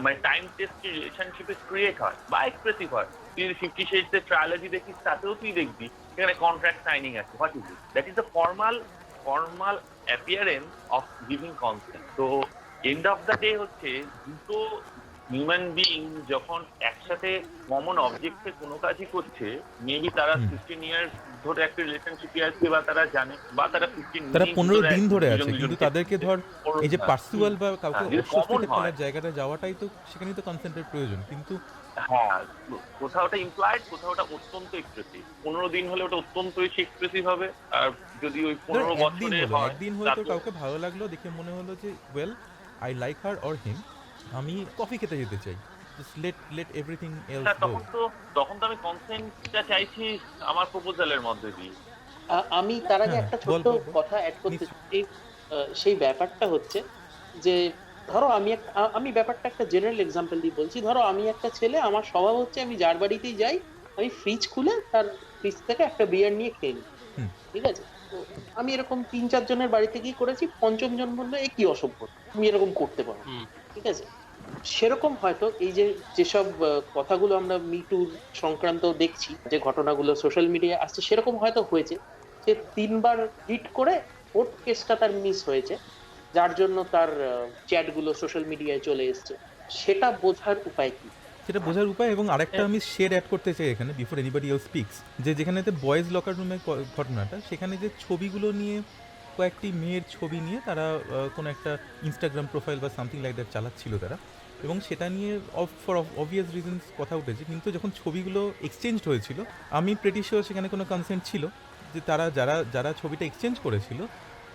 মানে টাইম টেস্ট রিলেশনশিপে ক্রিয়েট হয় বা এক্সপ্রেসিভ হয়, তুই 50 Shades এর ট্রায়োলজি দেখিস, তাতেও তুই দেখবি এখানে কন্ট্রাক্ট সাইনিং আছে। What is it? That is the formal appearance of giving consent. তো এন্ড অফ দ্য ডে হচ্ছে দুটো হিউম্যান বিইং যখন একসাথে কমন অবজেক্টে কোনো কাজই করছে, মেবি তারা 15 ইয়ার্স ধরে একটা রিলেশনশিপে আছে, বা তারা জানে, বা তারা 15 তারা minutes 15 দিন ধরে দুজন আছে, কিন্তু দুজনকে তাদেরকে ধর এই যে পার্সুয়াল বা কাউকে যদি অস্বস্তিতে common হয়। ফেলার জায়গাটা যাওয়াটাই তো, সেখানেই তো কনসেন্টের প্রয়োজন। কিন্তু হ্যাঁ, কোথাও ওটা ইমপ্লয়েড, কোথাও ওটা অত্যন্ত এক্সপ্রেসিভ। 15 দিন হলে ওটা অত্যন্ত বেশি এক্সপ্রেসিভ হবে, আর যদি ওই ধর 15 একদিন বছরে হলো, হয় একদিন হয়তো তাতে- কাউকে ভালো লাগলো, দেখে মনে হলো যে well I like her or him, আমি কফি খেতে যেতে চাই, জাস্ট লেট এভরিথিং এলস হ্যাঁ, গো। তখন তো আমি কনসেন্টটা চাইছি আমার প্রপোজালের মধ্যে দিয়ে। আমি তার আগে হ্যাঁ, একটা বল, ছোট্ট বল, বল। কথা অ্যাড করতে নিশ্চয়ই। চাই। সেই ব্যাপারটা হচ্ছে যে ধরো আমি ব্যাপারটা একটা জেনারেল এক্সাম্পল দিয়ে বলছি। ধরো আমি একটা ছেলে, আমার স্বভাব হচ্ছে আমি যার বাড়িতেই যাই আমি ফ্রিজ খুলে তার ফ্রিজ থেকে একটা বিয়ার নিয়ে খেয়ে নিই, হুম। ঠিক আছে? তো আমি এরকম 3-4 জনের বাড়িতে গিয়ে করেছি, পঞ্চম জন বললো এ কি অসভ্য, তুমি এরকম করতে পারো, ঠিক আছে? সেরকম হয়তো এই যেসব কথাগুলো আমরা মিটুর সংক্রান্ত দেখছি, যে ঘটনাগুলো সোশ্যাল মিডিয়ায় আসছে, সেরকম হয়তো হয়েছে যে 3বার হিট করে কোর্ট কেসটা তার মিস হয়েছে, যার জন্য তার চ্যাট গুলো সোশ্যাল মিডিয়ায় চলে এসেছে। সেটা বোঝার উপায় কি? সেটা বোঝার উপায়, এবং আরেকটা আমি শেড অ্যাড করতে চাই এখানে বিফোর এনিবডি এলস স্পিক্স, যে যেখানেতে বয়েজ লকার রুমের ঘটনাটা, সেখানে যে ছবিগুলো নিয়ে, কয়েকটি মেয়ের ছবি নিয়ে তারা কোনো একটা ইনস্টাগ্রাম প্রোফাইল বা সামথিং লাইক দ্যাট চালাচ্ছিল তারা, এবং সেটা নিয়ে ফর অবভিয়াস রিজনস কথা উঠেছে, কিন্তু যখন ছবিগুলো এক্সচেঞ্জ হয়েছিল আমি প্রেটি শিওর সেখানে কোনো কনসেন্ট ছিল, যে তারা যারা ছবিটা এক্সচেঞ্জ করেছিল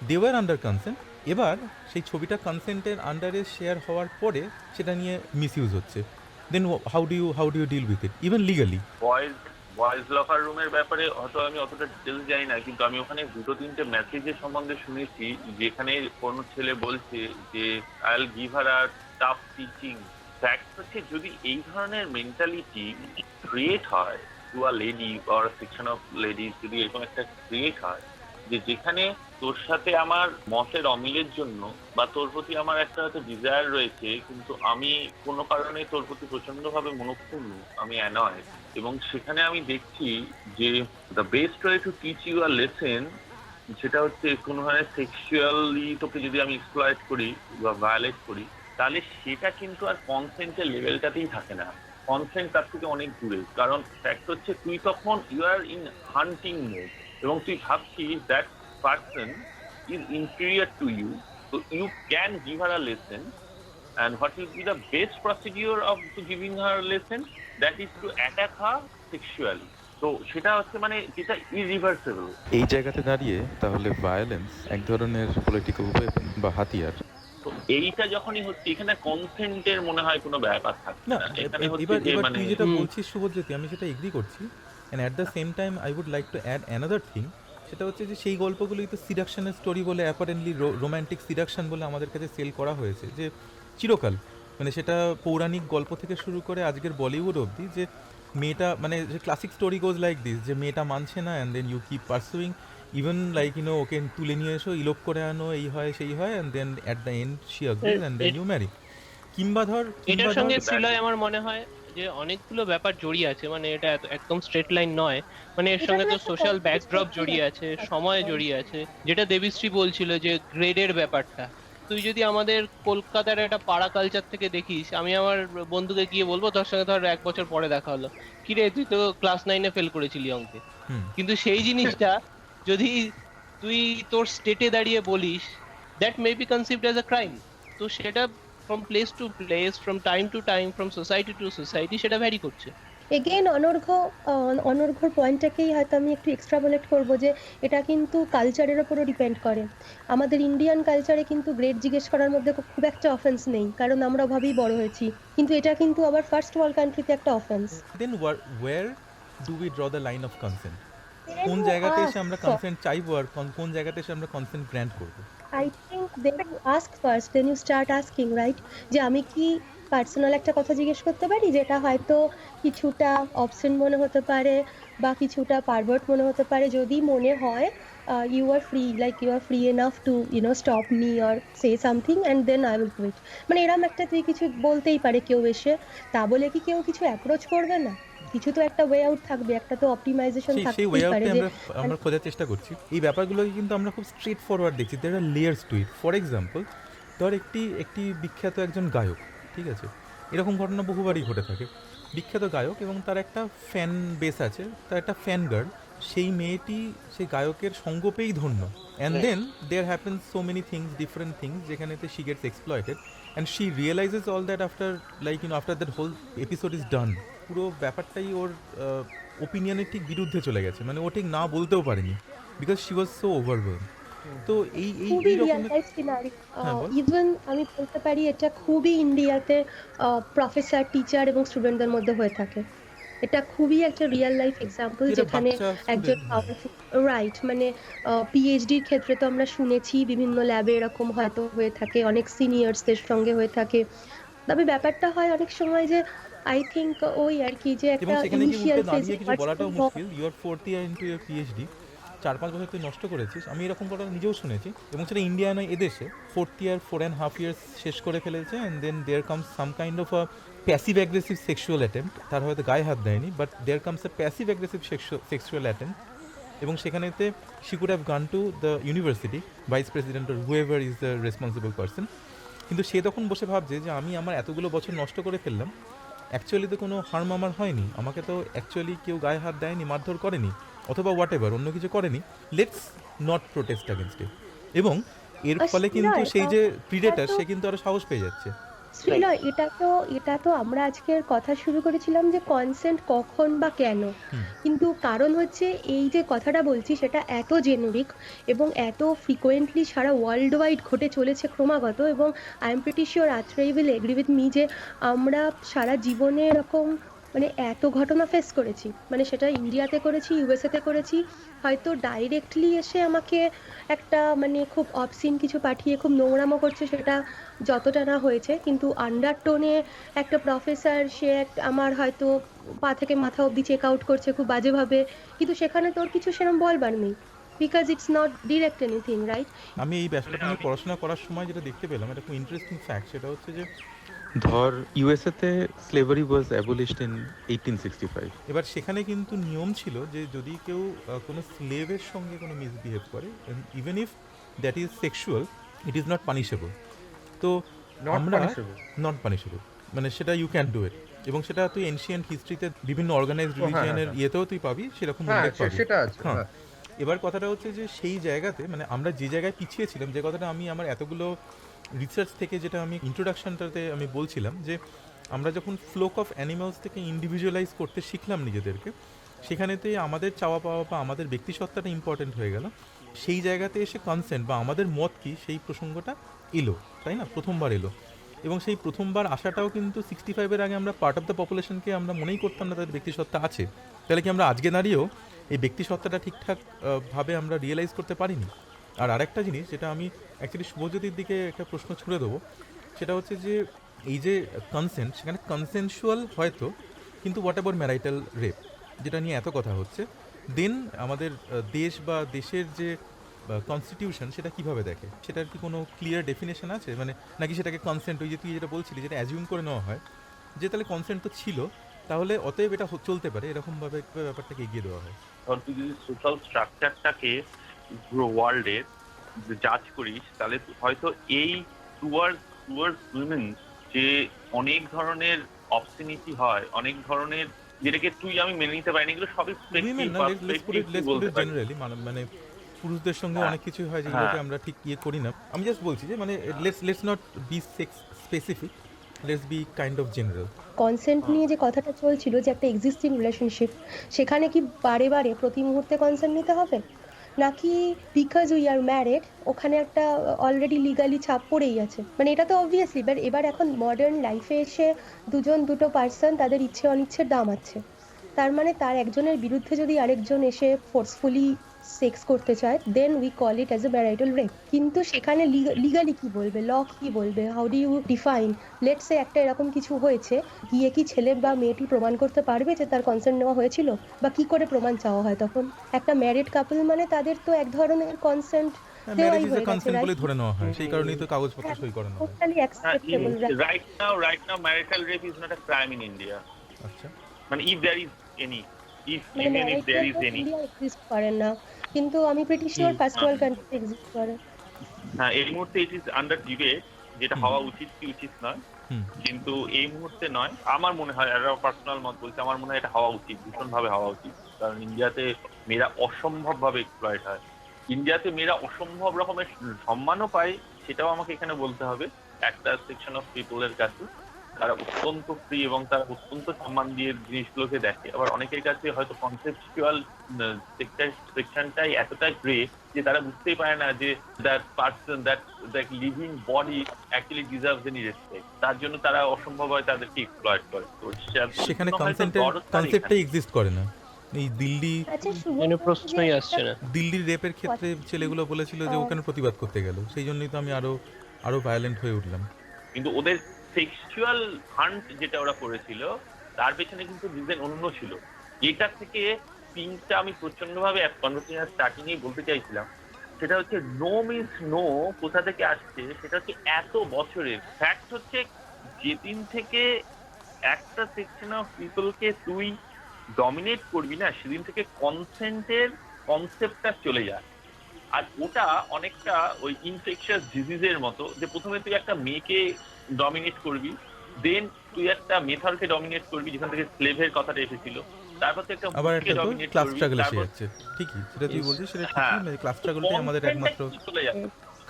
দে ওয়ার আন্ডার কনসেন্ট। এবার সেই ছবিটা কনসেন্টের আন্ডারে শেয়ার হওয়ার পরে সেটা নিয়ে মিসইউজ হচ্ছে, then how do you deal with it even legally? Boys locker রুমের ব্যাপারে হয়তো আমি অতটা ডিটেলস জানি না, কিন্তু আমি ওখানে 2-3টে মেসেজের সম্বন্ধে শুনেছি, যেখানে কোনো ছেলে বলছে যে I will give her a tough teaching. Fact হচ্ছে, যদি এই ধরনের মেন্টালিটি ক্রিয়েট হয় to a lady or section of ladies, যদি এরকম একটা ক্রিয়েট হয় যে যেখানে তোর সাথে আমার মতের অমিলের জন্য বা তোর প্রতি আমার একটা হয়তো ডিজায়ার রয়েছে, কিন্তু আমি কোনো কারণে তোর প্রতি প্রচন্ডভাবে মনক্ষুণ্ণ, আমি অ্যানয়েড, এবং সেখানে আমি দেখছি যে the best way to teach you a lesson, সেটা হচ্ছে কোনো ধরনের সেক্সুয়ালি তোকে যদি আমি এক্সপ্লয়েট করি বা ভায়োলেট করি, তাহলে সেটা কিন্তু আর কনসেন্টের লেভেলটাতেই থাকে না, কনসেন্ট তার থেকে অনেক দূরে। কারণ ফ্যাক্ট হচ্ছে তুই তখন you are in hunting mode, এবং তুই ভাবছিস that person is inferior to you, so you can give her a lesson, and what will be the best procedure of to giving her a lesson, that is to attack her sexually. তো সেটা হচ্ছে মানে যেটা irreversible। এই জায়গাতে দাঁড়িয়ে তাহলে violence এক ধরনের পলিটিক্যাল ওয়েপন বা হাতিয়ার। তো এইটা যখনই হচ্ছে, এখানে কনসেন্টের মনে হয় কোনো ব্যাপার থাকে না, না, এখানে হচ্ছে এবার যে এবার মানে তুই যেটা বলছিস শুভজ্যোতি, আমি সেটা এগ্রি করছি, and at the same time I would like to add another thing. সেটা হচ্ছে যে সেই গল্পগুলোই তো সিডাকশনের স্টোরি বলে, অ্যাপারেন্টলি রোম্যান্টিক সিডাকশন বলে আমাদের কাছে সেল করা হয়েছে, যে চিরকাল, মানে সেটা পৌরাণিক গল্প থেকে শুরু করে আজকের বলিউড অবধি, যে মেয়েটা, মানে যে classic story goes like this, যে মেয়েটা মানছে না and then you keep pursuing, even like ওকে তুলে নিয়ে এসো, ইলোপ করে আনো, এই হয় সেই হয়, and then at the end she agrees and then you marry. কিংবা ধর এটার সঙ্গে সিলয় আমার মনে হয় যে অনেকগুলো ব্যাপার জড়িয়ে আছে, মানে এটা একদম স্ট্রেট লাইন নয়, মানে এর সঙ্গে তো সোশ্যাল ব্যাকড্রপ জড়িয়ে আছে, সময় জড়িয়ে আছে, যেটা দেবীশ্রী বলছিল যে গ্রেডের ব্যাপারটা। তুই যদি আমাদের কলকাতার একটা পাড়া কালচার থেকে দেখিস, আমি আমার বন্ধুকে গিয়ে বলবো তোর সঙ্গে ধর 1 বছর পরে দেখা হলো, কিরে তুই তো ক্লাস 9-এ ফেল করেছিলি অঙ্কে, কিন্তু সেই জিনিসটা যদি তুই তোর স্টেটে দাঁড়িয়ে বলিস, that may be conceived as a crime. তো সেটা from place to place, from time to time, from society to society, সেটা ভ্যারি করছে। এগেইন অনর্ঘ্যর পয়েন্টটাকেই হয়তো আমি একটু এক্সট্রাপোলেট করব, যে এটা কিন্তু কালচারের ওপরও ডিপেন্ড করে। আমাদের ইন্ডিয়ান কালচারে কিন্তু গ্রেড জিজ্ঞেস করার মধ্যে খুব একটা অফেন্স নেই, কারণ আমরা ওভাবেই বড় হয়েছি, কিন্তু এটা কিন্তু আবার ফার্স্ট ওয়ার্ল্ড কান্ট্রিতে একটা offence. Then where do we draw the line of consent? কোন জায়গাতে এসে আমরা কনসেন্ট চাইবো আর কোন জায়গাতে এসে আমরা কনসেন্ট গ্র্যান্ট করব? I think then you ask first, then you start asking, right? যে আমি কি পার্সোনাল একটা কথা জিজ্ঞেস করতে পারি, যেটা হয়তো কিছুটা অবসেন মনে হতে পারে বা কিছুটা পারভার্ট মনে হতে পারে, যদি মনে হয় you are free enough to stop me or say something and then I will do it, মানে এরকম একটা তুই কিছু বলতেই পারে কেউ এসে, তা বলে কি কেউ কিছু অ্যাপ্রোচ করবে না? কিছু তো একটা ওয়ে আউট থাকবে, একটা তো অপটিমাইজেশন সেই থাকতেই ওয়ে পারে আউটটাই যে আমরা খোঁজার চেষ্টা করছি। এই ব্যাপারগুলোকে কিন্তু আমরা খুব স্ট্রেট ফরওয়ার্ড দেখছি, there are layers to it. For example, ধর একটি বিখ্যাত একজন গায়ক, ঠিক আছে, এরকম ঘটনা বহুবারই ঘটে থাকে। বিখ্যাত গায়ক এবং তার একটা ফ্যান বেস আছে, তার একটা ফ্যান গার্ল, সেই মেয়েটি সেই গায়কের সঙ্গ পেয়েই ধন্য। And then there happens so many things, different things, যেখানেতে she gets exploited and she realises all that after, like after that whole episode is done. পুরো ব্যাপারটাই ওর ওপিনিয়নের ঠিক বিরুদ্ধে চলে গেছে, মানে ও ঠিক না বলতেও পারেনি, because she was so overwhelmed. তো এই এই খুবই এই রিয়েল রকমের, লাইফ সিনারি। হ্যাঁ বল। ইভেন আমি বলতে পারি এটা খুবই ইন্ডিয়াতে প্রফেসর, টিচার এবং স্টুডেন্টদের মধ্যে হয়ে থাকে। এটা খুবই একটা রিয়েল লাইফ এক্সাম্পল, যেটা যেখানে বাচ্চা একজন স্টুডেন্ট, পাওয়ারফুল, রাইট, মানে পিএইচডির ক্ষেত্রে তো আমরা শুনেছি বিভিন্ন ল্যাবে এরকম হয়তো হয়ে থাকে, অনেক সিনিয়র্সদের সঙ্গে হয়ে থাকে। তবে ব্যাপারটা হয় অনেক সময় যে আই থিঙ্ক ওই আর কি যে এবং একটা সেখানে কি ইনিশিয়াল উল্টে ফেজে দাঁড়িয়ে কিছু বলাটাও মুশকিল। Your 4th year into your PhD, 4-5 বছর তুই নষ্ট করেছিস। আমি এরকম কথা নিজেও শুনেছি, এবং সেটা ইন্ডিয়া নয়, এদেশে 4th ইয়ার 4.5 ইয়ার্স শেষ করে ফেলেছে, and then there comes some kind of a passive aggressive sexual attempt. তার হয়তো গায়ে হাত দেয়নি, but there comes a passive aggressive sexual attempt, এবং সেখানেতে she could have gone to the university vice president or whoever is the responsible person. কিন্তু সে তখন বসে ভাবছে যে আমি আমার এতগুলো বছর নষ্ট করে ফেললাম, অ্যাকচুয়ালি তো কোনো হার্ম আমার হয়নি, আমাকে তো অ্যাকচুয়ালি কেউ গায়ে হাত দেয়নি, মারধর করেনি, অথবা হোয়াট এভার অন্য কিছু করেনি, লেটস নট প্রোটেস্ট অ্যাগেনস্ট ইট। এবং এর ফলে কিন্তু সেই যে প্রিডেটার, সে কিন্তু আরো সাহস পেয়ে যাচ্ছে। শ্রীলয়, এটা তো আমরা আজকের কথা শুরু করেছিলাম যে কনসেন্ট কখন বা কেন, কিন্তু কারণ হচ্ছে এই যে কথাটা বলছি সেটা এত জেনেরিক এবং এত ফ্রিকোয়েন্টলি সারা ওয়ার্ল্ড ওয়াইড ঘটে চলেছে ক্রমাগত, এবং I am pretty sure Atreyi will agree with me যে আমরা সারা জীবনে এরকম মানে এত ঘটনা ফেস করেছি, মানে সেটা ইন্ডিয়াতে করেছি, ইউএসএতে করেছি, হয়তো ডাইরেক্টলি এসে আমাকে একটা মানে খুব অবসিন কিছু পাঠিয়ে খুব নোংরামো করছে সেটা যতটা না হয়েছে, কিন্তু আন্ডারটোনে একটা প্রফেসর সে আমার হয়তো পা থেকে মাথা অবধি চেক আউট করছে খুব বাজেভাবে, কিন্তু সেখানে তোর কিছু সেরকম বলবার নেই, because it's not direct anything, right? আমি এই ব্যাপারটা নিয়ে পড়াশোনা করার সময় যেটা দেখতে পেলাম, এটা খুব ইন্টারেস্টিং ফ্যাক্ট, সেটা হচ্ছে যে ধর ইউএসএতে স্লেভারি ওয়াজ অ্যাবলিশড ইন 1865। এবার সেখানে কিন্তু নিয়ম ছিল যে যদি কেউ কোনো স্লেভের সঙ্গে কোনো মিসবিহেভ করে, even if that is sexual, it is not punishable. তো আমরা নট পানিশেবল, মানে সেটা ইউ ক্যান ডু ইট, এবং সেটা তুই এনশিয়েন্ট হিস্ট্রিতে বিভিন্ন অর্গানাইজড রিলিজিয়নের ইয়েতেও তুই পাবি, সেরকম উল্লেখ পাবি। সেটা আছে। হ্যাঁ, এবার কথাটা হচ্ছে যে সেই জায়গাতে মানে আমরা যে জায়গায় পিছিয়ে ছিলাম, যে কথাটা আমি আমার এতগুলো রিসার্চ থেকে যেটা আমি ইন্ট্রোডাকশনটাতে আমি বলছিলাম, যে আমরা যখন ফ্লোক অফ অ্যানিমালস থেকে ইন্ডিভিজুয়ালাইজ করতে শিখলাম নিজেদেরকে, সেখানেতে আমাদের চাওয়া পাওয়া বা আমাদের ব্যক্তিসত্তাটা ইম্পর্টেন্ট হয়ে গেল। সেই জায়গাতে এসে কনসেন্ট বা আমাদের মত কি, সেই প্রসঙ্গটা এলো, তাই না, প্রথমবার এলো। এবং সেই প্রথমবার আসাটাও কিন্তু 65-এর আগে আমরা পার্ট অফ দ্য পপুলেশনকে আমরা মনেই করতাম না তাদের ব্যক্তিসত্তা আছে। তাহলে কি আমরা আজকে দাঁড়িয়েও এই ব্যক্তিসত্তাটা ঠিকঠাক ভাবে আমরা রিয়েলাইজ করতে পারিনি? আর আরেকটা জিনিস যেটা আমি অ্যাকচুয়ালি শুভজ্যোতির দিকে একটা প্রশ্ন ছুড়ে দেবো, সেটা হচ্ছে যে এই যে কনসেন্ট, সেখানে কনসেনশুয়াল হয়তো, কিন্তু হোয়াট অ্যাবাউট ম্যারাইটাল রেপ, যেটা নিয়ে এত কথা হচ্ছে, দেন আমাদের দেশ বা দেশের যে কনস্টিটিউশন সেটা কিভাবে দেখে, সেটার কি কোনো ক্লিয়ার ডেফিনেশন আছে? মানে নাকি সেটাকে কনসেন্ট, ওই যে তুই যেটা বলছিলি, যেটা অ্যাজিউম করে নেওয়া হয় যে তাহলে কনসেন্ট তো ছিল, তাহলে অতএব এটা চলতে পারে, এরকমভাবে ব্যাপারটাকে এগিয়ে দেওয়া হয়। ধর তুই যদি সোশ্যাল স্ট্রাকচারটাকে পুরো ওয়ার্ল্ডের জাজ করিস, তাহলে হয়তো এই টুয়ার্ডস উইমেন যে অনেক ধরনের অবসিনিটি হয়, অনেক ধরনের যেটাকে তুই আমি মেনে নিতে পারিনি, এগুলো সবই জেনারেলি মানে পুরুষদের সঙ্গে অনেক কিছু হয় যেগুলোকে আমরা ঠিক ইয়ে করি না। আমি জাস্ট বলছি যে মানে let's not be sex specific, let's be kind of general. Consent নিয়ে যে কথাটা চলছিল যে একটা এক্সিস্টিং রিলেশনশিপ, সেখানে কি বারে বারে প্রতি মুহূর্তে কনসেন্ট নিতে হবে, নাকি বিকজ উই আর ম্যারিড ওখানে একটা অলরেডি লিগালি ছাপ পড়েই আছে? মানে এটা তো অবভিয়াসলি, বাট এবার এখন মডার্ন লাইফে এসে দুটো পার্সন তাদের ইচ্ছে অনিচ্ছের দাম আছে, তার মানে তার একজনের বিরুদ্ধে যদি আরেকজন এসে ফোর্সফুলি সেক্স করতে চায়, then we call it as a marital rape. কিন্তু সেখানে লিগালি কি বলবে, ল কি বলবে, how do you define? Let's say একটা এরকম কিছু হয়েছে, গিয়ে কি ছেলে বা মেয়েটি প্রমাণ করতে পারবে যে তার কনসেন্ট নেওয়া হয়েছিল, বা কি করে প্রমাণ চাওয়া হয় তখন? একটা ম্যারিড কাপল মানে তাদের তো এক ধরনের কনসেন্ট দেওয়াই হয়ে গেছে, বলে ধরে নেওয়া হয়, সেই কারণেই তো কাগজপত্র সই করানো হয়। Totally acceptable. right now marital rape is not a crime in India. আচ্ছা, মানে if there is any, if মানে even if there ম্যারাইটার is তো any, ইন্ডিয়া এক্সিস্ট করে না, কিন্তু আমি প্রিটি শিওর ফার্স্ট ওয়ার্ল্ড কান্ট্রিতে এক্সিস্ট করে। হ্যাঁ এই মুহূর্তে ইট ইজ আন্ডার ডিবেট যেটা হওয়া উচিত কি উচিত নয়, হুম। কিন্তু এই মুহূর্তে নয়। আমার মনে হয়, এটা পার্সোনাল মত বলছে, আমার মনে হয় এটা হওয়া উচিত, ভীষণভাবে হওয়া উচিত। কারণ ইন্ডিয়াতে মেয়েরা অসম্ভবভাবে এক্সপ্লয়েট হয়। ইন্ডিয়াতে মেয়েরা অসম্ভব রকমের সম্মানও পায়, সেটাও আমাকে এখানে বলতে হবে একটা সেকশন অফ পিপলের কাছে। তারা অত্যন্ত ফ্রি এবং তারা অত্যন্ত সম্মান দিয়ে জিনিসগুলোকে দেখে। আবার অনেকের কাছে হয়তো কনসেপচুয়াল সেকশনটাই এতটাই গ্রে যে তারা বুঝতেই পারে না যে that person, that living body actually deserves any respect. তার জন্য তারা অসম্ভব হয় তাদেরকে এক্সপ্লয়েট করে। তো সেখানে কনসেপ্টটাই এক্সিস্ট করে না। এই আচ্ছা কোনো প্রশ্নই আসছে না। দিল্লির রেপের ক্ষেত্রে ছেলেগুলো বলেছিল যে ওখানে প্রতিবাদ করতে গেল, সেই জন্যই তো আমি আরো ভায়োলেন্ট হয়ে উঠলাম। কিন্তু ওদের সেক্সুয়াল হান্ট যেটা ওরা করেছিল তার পেছনে কিন্তু রিজন অন্য ছিল। এটার থেকে তিনটা আমি প্রচন্ডভাবে কনভারসেশন স্টার্টিং এ বলতে চাইছিলাম, সেটা হচ্ছে নো মিন্স নো কোথা থেকে আসছে, সেটা হচ্ছে এত বছরের ফ্যাক্ট হচ্ছে যেদিন থেকে একটা সেকশন অফ পিপলকে তুই ডমিনেট করবি না, সেদিন থেকে কনসেন্টের কনসেপ্টটা চলে যায়। আর ওটা অনেকটা ওই ইনফেকশাস ডিজিজের মতো, যে প্রথমে তুই একটা মেয়েকে ডমিনেট করবি, দেন তুই একটা মেথডকে ডমিনেট করবি, যেখান থেকে স্লেভের কথাটা এসেছিল, তারপর তুই একটা আবার মেয়েকে একটা তো ডমিনেট ক্লাস করবি, স্ট্রাগল এসে তারপর যাচ্ছে। ঠিকই, সেটা তুই বলছিস, সেটা হ্যাঁ, ঠিকই। ক্লাস স্ট্রাগলটাই আমাদের একমাত্র চলে যায়।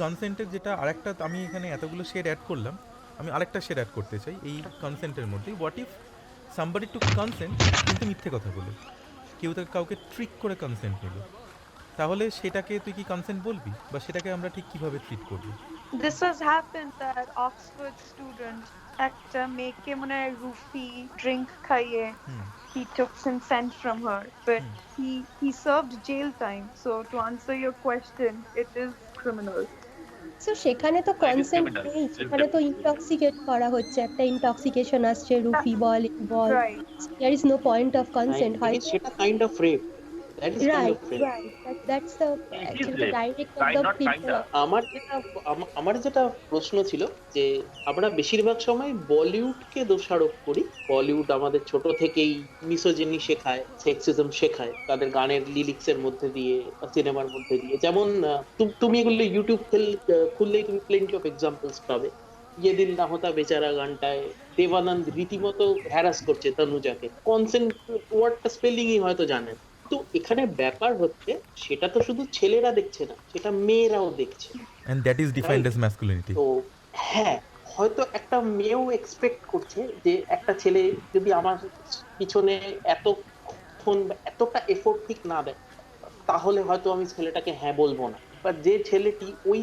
কনসেন্টের যেটা আরেকটা, আমি এখানে এতগুলো শেড অ্যাড করলাম, আমি আরেকটা শেড অ্যাড করতে চাই এই কনসেন্টের মধ্যে। What if somebody to consent কিন্তু মিথ্যে কথা বলে, কেউ তাকে কাউকে ট্রিক করে কনসেন্ট নিল, তাহলে সেটাকে তুই কি কনসেন্ট বলবি, বা সেটাকে আমরা ঠিক কিভাবে ট্রিট করবো? This has happened that Oxford student একটা মেয়েকে মনে হয় রুফি ড্রিঙ্ক খাইয়ে he took consent from her, but he served jail time. So to answer your question, it is criminal. So সেখানে তো কনসেন্ট criminal. নেই, সেখানে তো ইনটক্সিকেট করা হচ্ছে, একটা ইনটক্সিকেশন আসছে, রুফি বল Right. There is no point of consent, হয় সেটা kind of rape, that is kind right of rape. Right that's the actually rape. Direct of Kind the not people. kinda. আমার যেটা প্রশ্ন ছিল যে আমরা বেশিরভাগ সময় বলিউডকে দোষারোপ করি। বলিউড আমাদের ছোট থেকেই মিসোজিনি শেখায়, সেক্সিজম শেখায় তাদের গানের লিরিক্সের মধ্যে দিয়ে, সিনেমার মধ্যে দিয়ে। যেমন তুমি এগুলো ইউটিউব খুললেই তুমি প্লেন্টি অফ এক্সাম্পলস পাবে। ये दिल ना होता बेचारा গানটায় দেবানন্দ রীতিমতো হ্যারাস করছে তনুজাকে, কনসেন্ট ওয়ার্ডটা স্পেলিংই হয়তো জানেন। তো এখানে ব্যাপার হচ্ছে সেটা তো শুধু ছেলেরা দেখছে না, সেটা মেয়েরাও দেখছে। And that is defined Right. As masculinity. তো হ্যাঁ, হয়তো একটা মেয়েও এক্সপেক্ট করছে যে একটা ছেলে যদি আমার পিছনে এতক্ষণ বা এতটা এফোর্ট ঠিক না দেয়, তাহলে হয়তো আমি ছেলেটাকে হ্যাঁ বলবো না। বা যে ছেলেটি ওই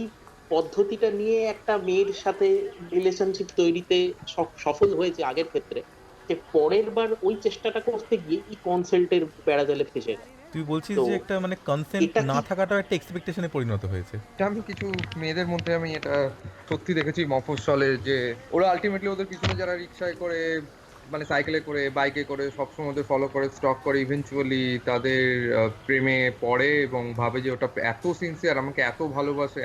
পদ্ধতিটা নিয়ে একটা মেয়ের সাথে রিলেশনশিপ তৈরিতে সফল হয়েছে আগের ক্ষেত্রে, সে পরের বার ওই চেষ্টাটা করতে গিয়ে এই কনসেন্টের বেড়াজালে ফেসে যায়। তুই বলছিস তো যে একটা মানে কনসেন্ট এটা না কি- থাকাটাও একটা এক্সপেকটেশনে পরিণত হয়েছে। এটা আমি কিছু মেয়েদের মধ্যে আমি এটা সত্যি দেখেছি মফস্বলে, যে ওরা আলটিমেটলি ওদের পিছনে যারা রিক্সায় করে, মানে সাইকেলে করে, বাইকে করে সবসময় ওদের ফলো করে, স্টক করে, ইভেনচুয়ালি তাদের প্রেমে পড়ে এবং ভাবে যে ওটা এত সিনসিয়ার, আমাকে এত ভালোবাসে।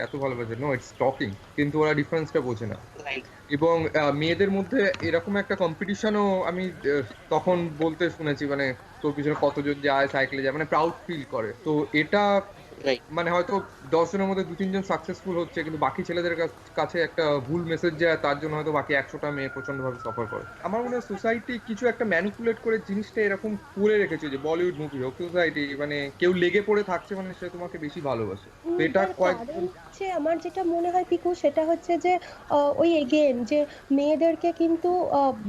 No, it's stalking. কিন্তু ওরা ডিফারেন্সটা বোঝে না। Right. এবং মেয়েদের মধ্যে এরকম একটা কম্পিটিশনও আমি তখন বলতে শুনেছি, মানে তোর পিছনে কতজন যায়, সাইকেলে যায়, মানে প্রাউড ফিল করে। তো এটা Right. মানে হয়তো 10 জনের মধ্যে 2-3 জন সাকসেসফুল হচ্ছে, কিন্তু বাকি ছেলেদের কাছে একটা ভুল মেসেজ যায়, তার জন্য হয়তো বাকি 100টা মেয়ে প্রচন্ড ভাবে সাফার করে। আমার মনে হয় সোসাইটি কিছু একটা ম্যানিপুলেট করে জিনিসটা এরকম করে রেখেছে যে বলিউড মুভি হোক, সোসাইটি মানে কেউ লেগে পড়ে থাকছে মানে সে তোমাকে বেশি ভালোবাসে। তো এটা তার কারণ হচ্ছে, আমার যেটা মনে হয় পিকু, সেটা হচ্ছে যে ওই এগেন যে মেয়েদেরকে কিন্তু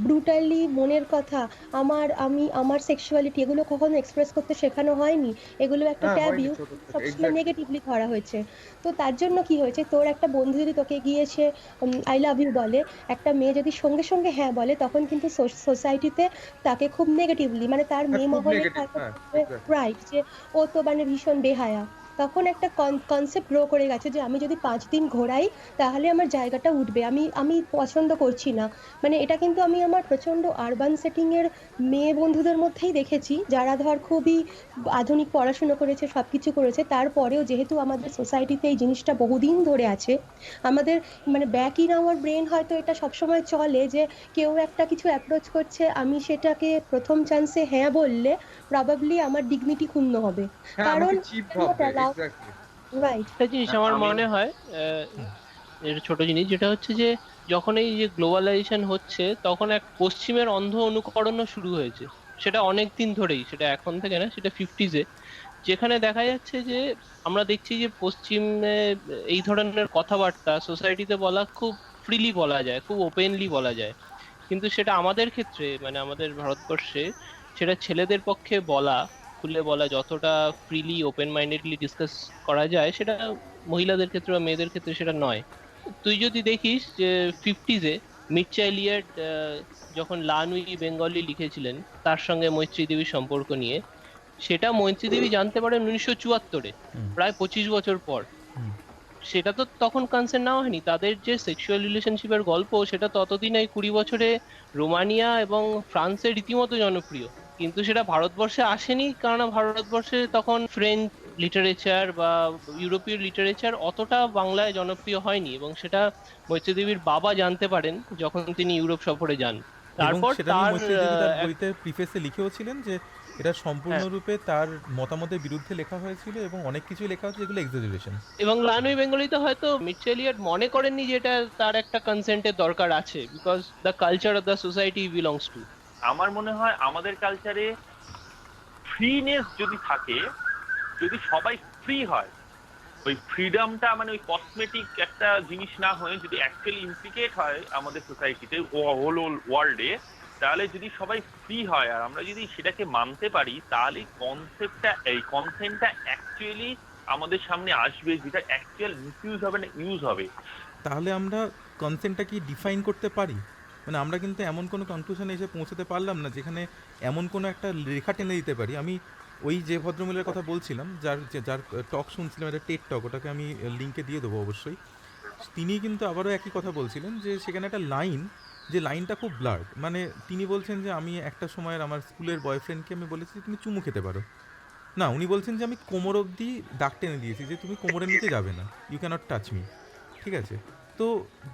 ব্রুটালি মনের কথা, আমার সেক্সুয়ালিটি, এগুলো কখনো এক্সপ্রেস করতে শেখানো হয়নি, এগুলো একটা হ্যাঁ, ট্যাবু, হয়নি ছোট থেকে, সবসময় exactly. নেগেটিভলি ধরা হয়েছে। তো তার জন্য কি হয়েছে, তোর একটা বন্ধু যদি তোকে গিয়েছে আই লাভ ইউ বলে, একটা মেয়ে যদি সঙ্গে সঙ্গে হ্যাঁ বলে, তখন কিন্তু সোসাইটিতে তাকে খুব নেগেটিভলি, মানে তার হ্যাঁ, মেয়ে খুব মহলে নেগেটিভ। হ্যাঁ, exactly. রাইট, যে ও তো মানে ভীষণ বেহায়া, তখন একটা কনসেপ্ট গ্রো করে গেছে যে আমি যদি 5 দিন ঘোরাই তাহলে আমার জায়গাটা উঠবে, আমি আমি পছন্দ করছি না। মানে এটা কিন্তু আমি আমার প্রচন্ড আরবান সেটিং এর মেয়ে বন্ধুদের মধ্যেই দেখেছি, যারা ধর খুবই আধুনিক পড়াশুনো করেছে, সবকিছু করেছে, তারপরেও যেহেতু আমাদের সোসাইটিতে এই জিনিসটা বহুদিন ধরে আছে, আমাদের মানে ব্যাক ইন আওয়ার ব্রেন হয়তো এটা সবসময় চলে যে কেউ একটা কিছু অ্যাপ্রোচ করছে, আমি সেটাকে প্রথম চান্সে হ্যাঁ বললে প্রবাবলি আমার ডিগনিটি ক্ষুণ্ণ হবে, হ্যাঁ, কারণ আমাকে চিপ ভাববে, অ্যালাউ এক্স্যাক্টলি। রাইট। একটা জিনিস আমার আমি মনে হয় এটা ছোট জিনিস, যেটা হচ্ছে যে যখন এই যে গ্লোবালাইজেশন হচ্ছে তখন এক পশ্চিমের অন্ধ অনুকরণও শুরু হয়েছে। সেটা অনেক দিন ধরেই, সেটা এখন থেকে না, সেটা ফিফটিজে, যেখানে দেখা যাচ্ছে যে আমরা দেখছি যে পশ্চিমে এই ধরনের কথাবার্তা সোসাইটিতে বলা খুব ফ্রিলি বলা যায়, খুব ওপেনলি বলা যায়, কিন্তু সেটা আমাদের ক্ষেত্রে মানে আমাদের ভারতবর্ষে সেটা ছেলেদের পক্ষে বলা, খুলে বলা যতটা ফ্রিলি ওপেন মাইন্ডেডলি ডিসকাস করা যায়, সেটা মহিলাদের ক্ষেত্রে বা মেয়েদের ক্ষেত্রে সেটা নয়। তুই যদি দেখিস যে ফিফটিজে মির্চা এলিয়ট যখন লানুই বেঙ্গলি লিখেছিলেন তার সঙ্গে মৈত্রী দেবীর সম্পর্ক নিয়ে, সেটা মৈত্রী দেবী জানতে পারেন 1974-এ, প্রায় 25 বছর পর। সেটা তো তখন কনসেন্ট নেওয়া হয়নি, তাদের যে সেক্সুয়াল রিলেশনশিপের গল্প সেটা ততদিন এই 20 বছরে রোমানিয়া এবং ফ্রান্সে রীতিমতো জনপ্রিয়, কিন্তু সেটা ভারতবর্ষে আসেনি, কারণ ভারতবর্ষে তখন ফ্রেঞ্চ লিটারেচার বা ইউরোপীয় লিটারেচার অতটা বাংলায় জনপ্রিয় হয়নি, এবং সেটা মৈত্রী দেবীর বাবা জানতে পারেন যখন তিনি ইউরোপ সফরে যান। এবং তারপর সেটা নিয়ে তার মৈত্রী দেবী তার বইতে প্রিফেসে লিখেও ছিলেন যে এটা হ্যাঁ, সম্পূর্ণরূপে তার মতামতের বিরুদ্ধে লেখা হয়েছিল এবং অনেক কিছুই লেখা হচ্ছে যেগুলো এক্সাজারেশন। এবং লানুই বেঙ্গলিতে হয়তো মির্চা এলিয়ট মনে করেননি যে এটা তার একটা কনসেন্টের দরকার আছে, because the culture of the society belongs to. আমার মনে হয় আমাদের কালচারে ফ্রিনেস যদি থাকে, যদি সবাই ফ্রি হয়, ওই ফ্রিডমটা মানে ওই কসমেটিক একটা জিনিস না হয়ে যদি অ্যাকচুয়ালি ইমপ্লিকেট হয় আমাদের সোসাইটিতে হোল ওয়ার্ল্ডে, তাহলে যদি সবাই ফ্রি হয় আর আমরা যদি সেটাকে মানতে পারি, তাহলে কনসেন্টটা অ্যাকচুয়ালি আমাদের সামনে আসবে, যেটা অ্যাকচুয়াল মিসইউজ হবে না ইউজ হবে। তাহলে আমরা কনসেন্টটা কি ডিফাইন করতে পারি? মানে আমরা কিন্তু এমন কোনো কনক্লুশনে এসে পৌঁছতে পারলাম না যেখানে এমন কোনো একটা রেখা টেনে দিতে পারি। আমি ওই যে ভদ্রমহিলার কথা বলছিলাম, যার টক শুনছিলাম, একটা টেড টক, ওটাকে আমি লিঙ্কে দিয়ে দেবো অবশ্যই। তিনি কিন্তু আবারও একই কথা বলছিলেন যে সেখানে একটা লাইন, যে লাইনটা খুব ব্লার্ড। মানে তিনি বলছেন যে আমি একটা সময়ের আমার স্কুলের বয়ফ্রেন্ডকে আমি বলেছি তুমি চুমু খেতে পারো না, উনি বলছেন যে আমি কোমর অবধি দাগ টেনে দিয়েছি যে তুমি কোমরের নিচে যাবে না, ইউ ক্যানট টাচ মি। ঠিক আছে, তো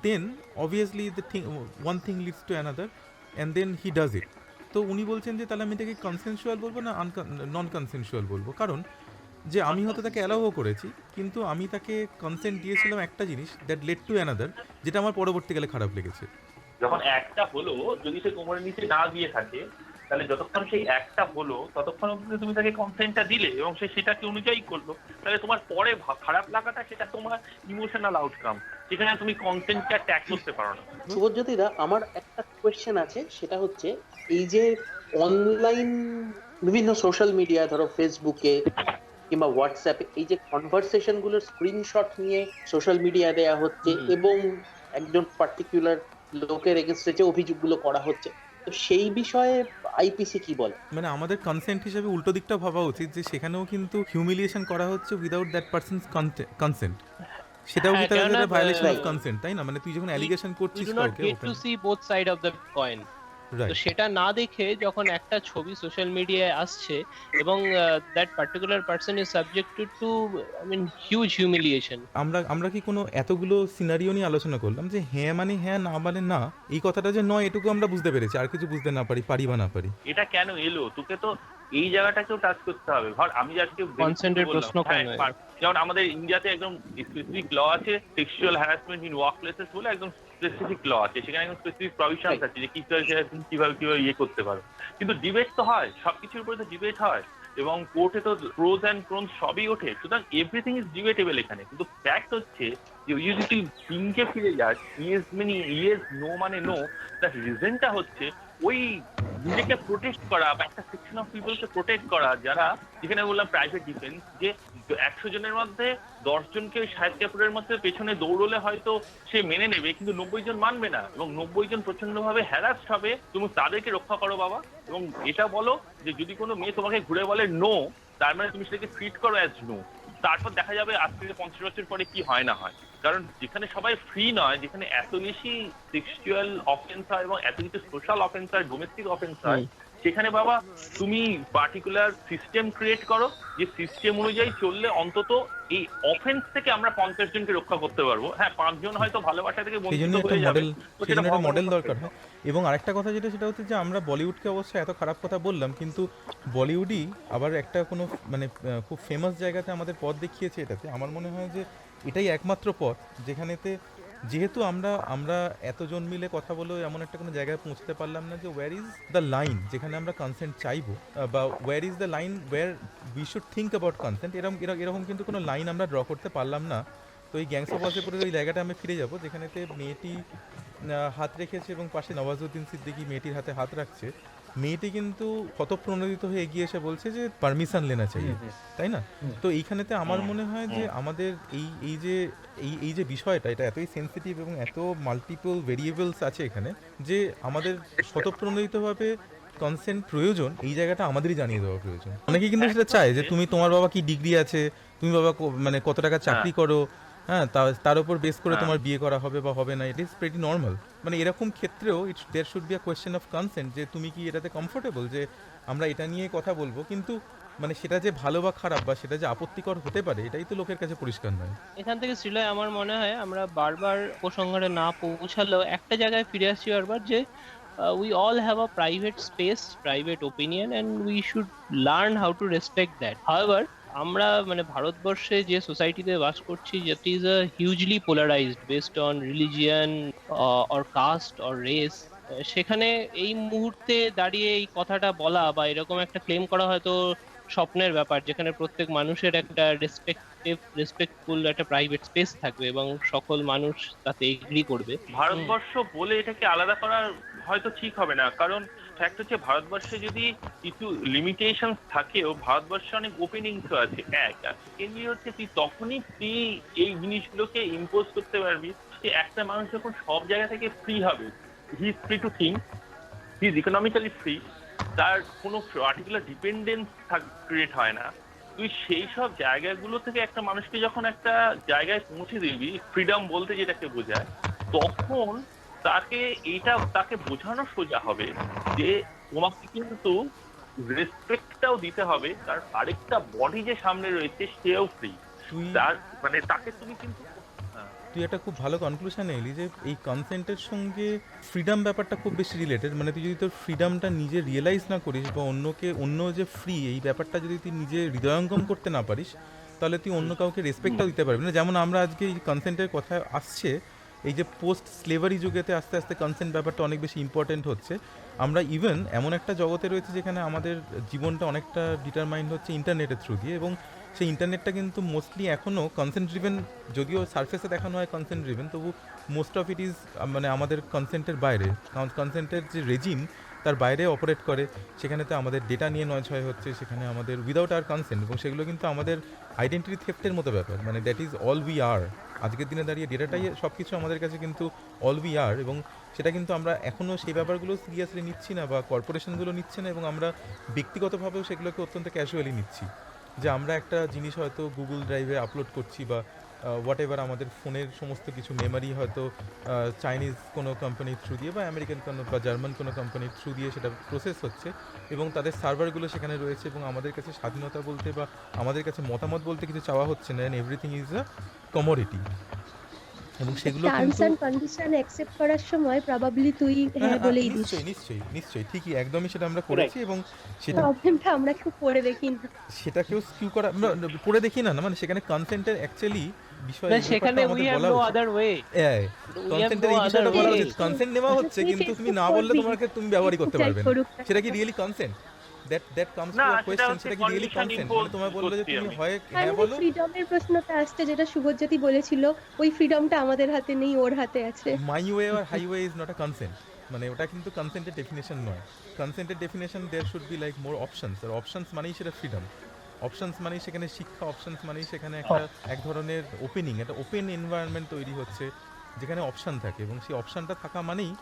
then obviously the thing, one thing leads to another and then he does it. তো উনি বলছেন যে তাহলে আমি তাকে কনসেনসুয়াল বলবো না নন কনসেনসুয়াল বলবো, কারণ যে আমি হয়তো তাকে অ্যালাউও করেছি, কিন্তু আমি তাকে কনসেন্ট দিয়েছিলাম একটা জিনিস দ্যাট লেড টু অ্যানাদার, যেটা আমার পরবর্তীকালে খারাপ লেগেছে। যখন একটা হলো, যদি সে কোমরের নিচে না দিয়ে থাকে, তাহলে যতক্ষণ সেই একটা হলো ততক্ষণ অবধি তুমি তাকে কনসেন্টটা দিলে এবং সে সেটাকে অনুযায়ী করলো, তাহলে তোমার পরে খারাপ লাগাটা সেটা তোমার ইমোশনাল আউটকাম, সেখানে তুমি কনসেন্টটা ট্যাগ করতে পারো না। শুভজ্যোতিদা, আমার একটা কোয়েশ্চেন আছে, সেটা হচ্ছে এই যে অনলাইন বিভিন্ন সোশ্যাল মিডিয়া, ধরো ফেসবুকে কিংবা হোয়াটসঅ্যাপে, এই যে কনভারসেশন গুলোর স্ক্রিনশট নিয়ে সোশ্যাল মিডিয়া দেয়া হচ্ছে এবং একজন পার্টিকুলার লোকের এগেনস্টে যে অভিযোগগুলো করা হচ্ছে, তো সেই বিষয়ে আইপিসি কি বলে? মানে আমাদের কনসেন্ট হিসেবে উল্টো দিকটা ভাবা উচিত, যে সেখানেও কিন্তু হিউমিলিয়েশন করা হচ্ছে উইদাউট দ্যাট পারসনস কনসেন্ট। সেটাও কি হ্যাঁ, তাহলে কেননা ভায়োলেশন অফ Right. কনসেন্ট, তাই না? মানে তুই যখন অ্যালিগেশন we করছিস do not কাউকে get to see both side of the coin. তো রাইট, সেটা না দেখে যখন একটা ছবি সোশ্যাল মিডিয়ায় আসছে এবং that particular person is subjected to I mean huge humiliation. আমরা কি কোনো এতগুলো সিনারিও নিয়ে আলোচনা করলাম যে হ্যাঁ মানে হ্যাঁ, না মানে না, এই কথাটা যে নয় এটুকু আমরা বুঝতে পেরেছি, আর কিছু বুঝতে না পারি বা না পারি। এটা কেন এলো, তোকে তো এই জায়গাটাকেও টাচ করতে হবে। ধর আমি আজকে কনসেন্টের প্রশ্ন কেন এলো? যেমন আমাদের ইন্ডিয়াতে একদম স্পেসিফিক ল আছে, sexual harassment in work places বলে একদম স্পেসিফিক ল আছে, সেখানে একদম স্পেসিফিক প্রভিশনস আছে যে কিভাবে ইয়ে করতে পারো। কিন্তু ডিবেট তো হয়, সবকিছুর উপরে তো ডিবেট হয় এবং কোর্টে তো প্রোজ অ্যান্ড প্রোনস সবই ওঠে, সুতরাং এভরিথিং ইজ ডিবেটেবল এখানে। কিন্তু ফ্যাক্ট হচ্ছে যে যদি তুই পিঙ্কে ফিরে যাস, ইয়েস মানে ইয়েস, নো মানে নো, তার রিজনটা হচ্ছে ওই নিজেকে প্রোটেক্ট করা বা একটা সেকশন অফ পিপলকে প্রোটেক্ট করা, যারা, যেখানে বললাম প্রাইভেট ডিফেন্স, যে 100 জনের মধ্যে 10 জনকে ওই 60 কাপড়ের মধ্যে পেছনে দৌড়লে হয়তো সে মেনে নেবে, কিন্তু 90 জন মানবে না এবং 90 জন প্রচন্ডভাবে হ্যারাস্ট হবে। তুমি তাদেরকে রক্ষা করো বাবা, এবং এটা বলো যে যদি কোনো মেয়ে তোমাকে ঘুরে বলে নো, তার মানে তুমি সেটাকে ট্রিট করো অ্যাজ নো, তারপর দেখা যাবে আজ থেকে 50 বছর পরে কি হয় না হয়। কারণ যেখানে সবাই ফ্রি নয়, যেখানে এত বেশি সেক্সুয়াল অফেন্স হয় এবং এত কিছু সোশ্যাল অফেন্স হয়, ডোমেস্টিক অফেন্স হয়, সেখানে বাবা তুমি পার্টিকুলার সিস্টেম ক্রিয়েট করো, যে সিস্টেম অনুযায়ী চললে অন্তত এই অফেন্স থেকে আমরা 50 জনকে রক্ষা করতে পারবো। হ্যাঁ, 5 জন হয়তো ভালোবাসা থেকে সেই বঞ্চিত জন্য একটা হয়ে যাবে, মডেল, তো সেই সেটা জন্য একটা মডেল ভগবানের দরকার হয়। এবং আরেকটা কথা যেটা, সেটা হচ্ছে যে আমরা বলিউডকে অবশ্যই এত খারাপ কথা বললাম, কিন্তু বলিউডই আবার একটা কোনো মানে খুব ফেমাস জায়গাতে আমাদের পথ দেখিয়েছে। এটাতে আমার মনে হয় যে এটাই একমাত্র পথ যেখানেতে, যেহেতু আমরা এতজন মিলে কথা বলেও এমন একটা কোনো জায়গায় পৌঁছতে পারলাম না যে ওয়্যার ইজ দ্য লাইন যেখানে আমরা কনসেন্ট চাইবো, বা where is the line where we should think about consent, এরকম কিন্তু কোনো লাইন আমরা ড্র করতে পারলাম না। তো এই গ্যাংস অফ ওয়াসেপুরের ওই জায়গাটা আমি ফিরে যাব যেখানেতে মেয়েটি হাত রেখেছে এবং পাশে নওয়াজুদ্দিন সিদ্দিকী মেয়েটির হাতে হাত রাখছে। মেয়েটি কিন্তু হতপ্রণোদিত হয়ে এগিয়ে এসে বলছে যে পারমিশন লেনা চাই, তাই না? তো এইখানেতে আমার মনে হয় যে আমাদের এই যে বিষয়টা, এটা এতই সেন্সিটিভ এবং এত মাল্টিপল ভেরিয়েবলস আছে এখানে, যে আমাদের স্বতঃপ্রণোদিতভাবে কনসেন্ট প্রয়োজন, এই জায়গাটা আমাদেরই জানিয়ে দেওয়া প্রয়োজন। অনেকে কিন্তু সেটা চায় যে তুমি, তোমার বাবা কি ডিগ্রি আছে, তুমি বাবা মানে কত টাকা চাকরি করো, হ্যাঁ, তার উপর বেস করে তোমার বিয়ে করা হবে বা হবে না, ইট ইজ প্রিটি নর্মাল। মানে এরকম ক্ষেত্রেও there should be a question of consent, যে তুমি কি এটাতে কমফোর্টেবল যে আমরা এটা নিয়ে কথা বলবো, কিন্তু মানে সেটা যে ভালো বা খারাপ বা সেটা যে আপত্তিকর হতে পারে, এটাই তো লোকের কাছে পরিষ্কার নয়। এখান থেকে শ্রীলয় আমার মনে হয় আমরা বারবার উপসংহারে না পৌঁছালেও একটা জায়গায় ফিরে আসছি বারবার, যে we all have a private space, private opinion, and we should learn how to respect that. However, আমরা মানে ভারতবর্ষে যে সোসাইটিতে বাস করছি, যেট is a hugely polarized based on religion or caste or race, সেখানে এই মুহূর্তে দাঁড়িয়ে এই কথাটা বলা বা এরকম একটা ক্লেম করা হয়তো স্বপ্নের ব্যাপার, যেখানে প্রত্যেক মানুষের একটা রেসপেক্টফুল একটা প্রাইভেট স্পেস থাকবে এবং সকল মানুষ তাতে এগ্রি করবে। ভারতবর্ষ বলে এটাকে আলাদা করা হয়তো ঠিক হবে না, কারণ ফ্যাক্ট হচ্ছে ভারতবর্ষে যদি কিছু লিমিটেশন থাকেও ভারতবর্ষে অনেক ওপেনিংসও আছে। সেকেন্ডলি হচ্ছে তুই এই জিনিসগুলোকে ইম্পোজ করতে পারবি যে একটা মানুষ যখন সব জায়গা থেকে ফ্রি হবে, he is free to think, he is economically free, তার কোনো পার্টিকুলার ডিপেন্ডেন্স ক্রিয়েট হয় না। তুই সেই সব জায়গাগুলো থেকে একটা মানুষকে যখন একটা জায়গায় পৌঁছে দিবি, ফ্রিডম বলতে যেটাকে বোঝায়, তখন তাকে বোঝানো সোজা হবে যে তোমাকে কিন্তু রেসপেক্টটাও দিতে হবে, কারণ আরেকটা বডি যে সামনে রয়েছে সেও ফ্রি, তার মানে তাকে তুমি কিন্তু। তুই একটা খুব ভালো কনক্লুশন এলি যে এই কনসেন্টের সঙ্গে ফ্রিডম ব্যাপারটা খুব বেশি রিলেটেড। মানে তুই যদি তোর ফ্রিডমটা নিজে রিয়েলাইজ না করিস বা অন্য যে ফ্রি এই ব্যাপারটা যদি তুই নিজে হৃদয়ঙ্গম করতে না পারিস, তাহলে তুই অন্য কাউকে রেসপেক্টটাও দিতে পারবি না। যেমন আমরা আজকে এই কনসেন্টের কথা আসছে, এই যে পোস্ট স্লেভারি যুগেতে আস্তে আস্তে কনসেন্ট ব্যাপারটা অনেক বেশি ইম্পর্টেন্ট হচ্ছে। আমরা ইভেন এমন একটা জগতে রয়েছে যেখানে আমাদের জীবনটা অনেকটা ডিটারমাইন্ড হচ্ছে ইন্টারনেটের থ্রু দিয়ে, এবং সেই ইন্টারনেটটা কিন্তু মোস্টলি এখনও কনসেন্ট ড্রিভেন, যদিও সারফেসে দেখানো হয় কনসেন্ট ড্রিভেন, তবু মোস্ট অফ ইট ইজ মানে আমাদের কনসেন্টের বাইরে, কনসেন্টের যে রেজিম তার বাইরে অপারেট করে। সেখানেতে আমাদের ডেটা নিয়ে নয়ছয় হচ্ছে, সেখানে আমাদের উইদাউট আর কনসেন্ট, এবং সেগুলো কিন্তু আমাদের আইডেন্টিটি থেফটের মতো ব্যাপার। মানে that is all we are. আজকের দিনে দাঁড়িয়ে ডেটাটাই সব কিছু আমাদের কাছে কিন্তু অল উই আর, এবং সেটা কিন্তু আমরা এখনও সেই ব্যাপারগুলো সিরিয়াসলি নিচ্ছি না বা কর্পোরেশনগুলো নিচ্ছে না, এবং আমরা ব্যক্তিগতভাবেও সেগুলোকে অত্যন্ত ক্যাজুয়ালি নিচ্ছি। যে আমরা একটা জিনিস হয়তো গুগল ড্রাইভে আপলোড করছি বা হোয়াট এভার, আমাদের ফোনের সমস্ত কিছু মেমোরি হয়তো চাইনিজ কোনো কোম্পানির থ্রু দিয়ে বা আমেরিকান কোনো বা জার্মান কোনো কোম্পানির থ্রু দিয়ে সেটা প্রসেস হচ্ছে, এবং তাদের সার্ভারগুলো সেখানে রয়েছে, এবং আমাদের কাছে স্বাধীনতা বলতে বা আমাদের কাছে মতামত বলতে কিছু চাওয়া হচ্ছে না, and everything is a commodity. এবং সেগুলো টার্মস কিন্তু এন্ড কন্ডিশন অ্যাকসেপ্ট করার সময় প্রবাবলি তুই হ্যাঁ বলেই দিস। নিশ্চয়ই ঠিকই, একদমই সেটা আমরা করেছি, এবং সেটা প্রবলেমটা আমরা কেউ পড়ে দেখি না, সেটাকেও স্কিউ করা পড়ে দেখি না। মানে সেখানে কনসেন্টের অ্যাকচুয়ালি বিষয়, সেখানে we have no other way, কনসেন্টের এই বিষয়টা বলা উচিত। কনসেন্ট নেওয়া হচ্ছে, কিন্তু তুমি না বললে তুমি ব্যবহারই করতে পারবে না। সেটা কি really consent? That comes to a question, সেটা কি রিয়েলি কনসেন্ট? মানে তোমায় বললে যে তুমি হয় হ্যাঁ বলো। ফ্রিডমের প্রশ্নটা আসছে যেটা শুভজ্যোতি বলেছিল, ওই ফ্রিডমটা আমাদের হাতে নেই, ওর হাতে আছে। My way or highway is not a consent. মানে ওটা কিন্তু কনসেন্টের ডেফিনেশন নয়। কনসেন্টের definition there should be like more options, আর অপশনস মানেই সেটা ফ্রিডম। অপশনস মানেই সেখানে শিক্ষা, অপশনস মানেই সেখানে এক ধরনের ওপেনিং, একটা ওপেন এনভায়রনমেন্ট তৈরি হচ্ছে যেখানে অপশান থাকে, এবং সেই অপশানটা থাকা মানেই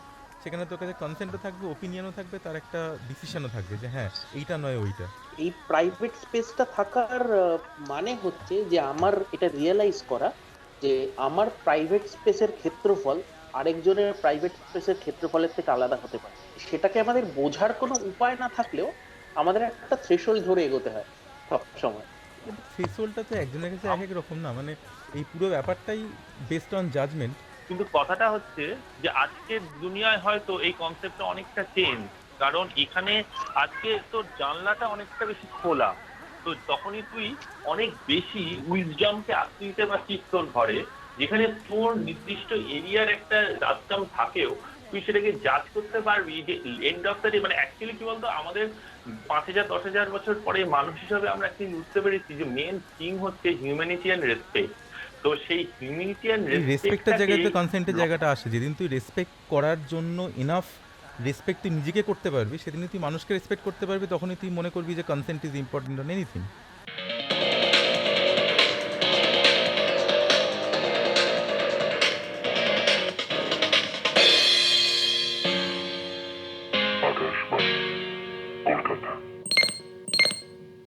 সেখানে তোর কাছে কনসেন্টও থাকবে, ওপিনিয়নও থাকবে, তার একটা ডিসিশনও থাকবে যে হ্যাঁ এইটা নয় ওইটা। এই প্রাইভেট স্পেসটা থাকার মানে হচ্ছে যে আমার এটা রিয়েলাইজ করা যে আমার প্রাইভেট স্পেসের ক্ষেত্রফল আরেকজনের প্রাইভেট স্পেসের ক্ষেত্রফলের থেকে আলাদা হতে পারে। সেটাকে আমাদের বোঝার কোনো উপায় না থাকলেও আমাদের একটা থ্রেশহোল্ড ধরে এগোতে হয় সব সময়। কিন্তু থ্রেশহোল্ডটা তো একজনের কাছে এক এক রকম না, মানে এই পুরো ব্যাপারটাই বেসড অন জাজমেন্ট। কিন্তু কথাটা হচ্ছে যে আজকের দুনিয়ায় হয়তো এই কনসেপ্টটা অনেকটা চেঞ্জ, কারণ এখানে আজকে তোর জানলাটা অনেকটা বেশি খোলা, তো তখনই তুই অনেক বেশি উইজডমকে আসতে দিতে পারছিস তোর ঘরে, যেখানে তোর নির্দিষ্ট এরিয়ার একটা রাজডম থাকেও তুই সেটাকে জাজ করতে পারবি যে এন্ড অফ দ্য ডে, মানে অ্যাকচুয়ালি কি বলতো, আমাদের 5,000-10,000 বছর পরে মানুষ হিসাবে আমরা একদিন বুঝতে পেরেছি যে মেন থিং হচ্ছে হিউম্যানিটি অ্যান্ড রেসপেক্ট। তো সেই হিউম্যানিটি অ্যান্ড এই রেসপেক্টের জায়গাতে কনসেন্টের জায়গাটা আসে, যেদিন তুই রেসপেক্ট করার জন্য এনাফ রেসপেক্ট তুই নিজেকে করতে পারবি, সেদিনই তুই মানুষকে রেসপেক্ট করতে পারবি, তখনই তুই মনে করবি যে consent is important on anything.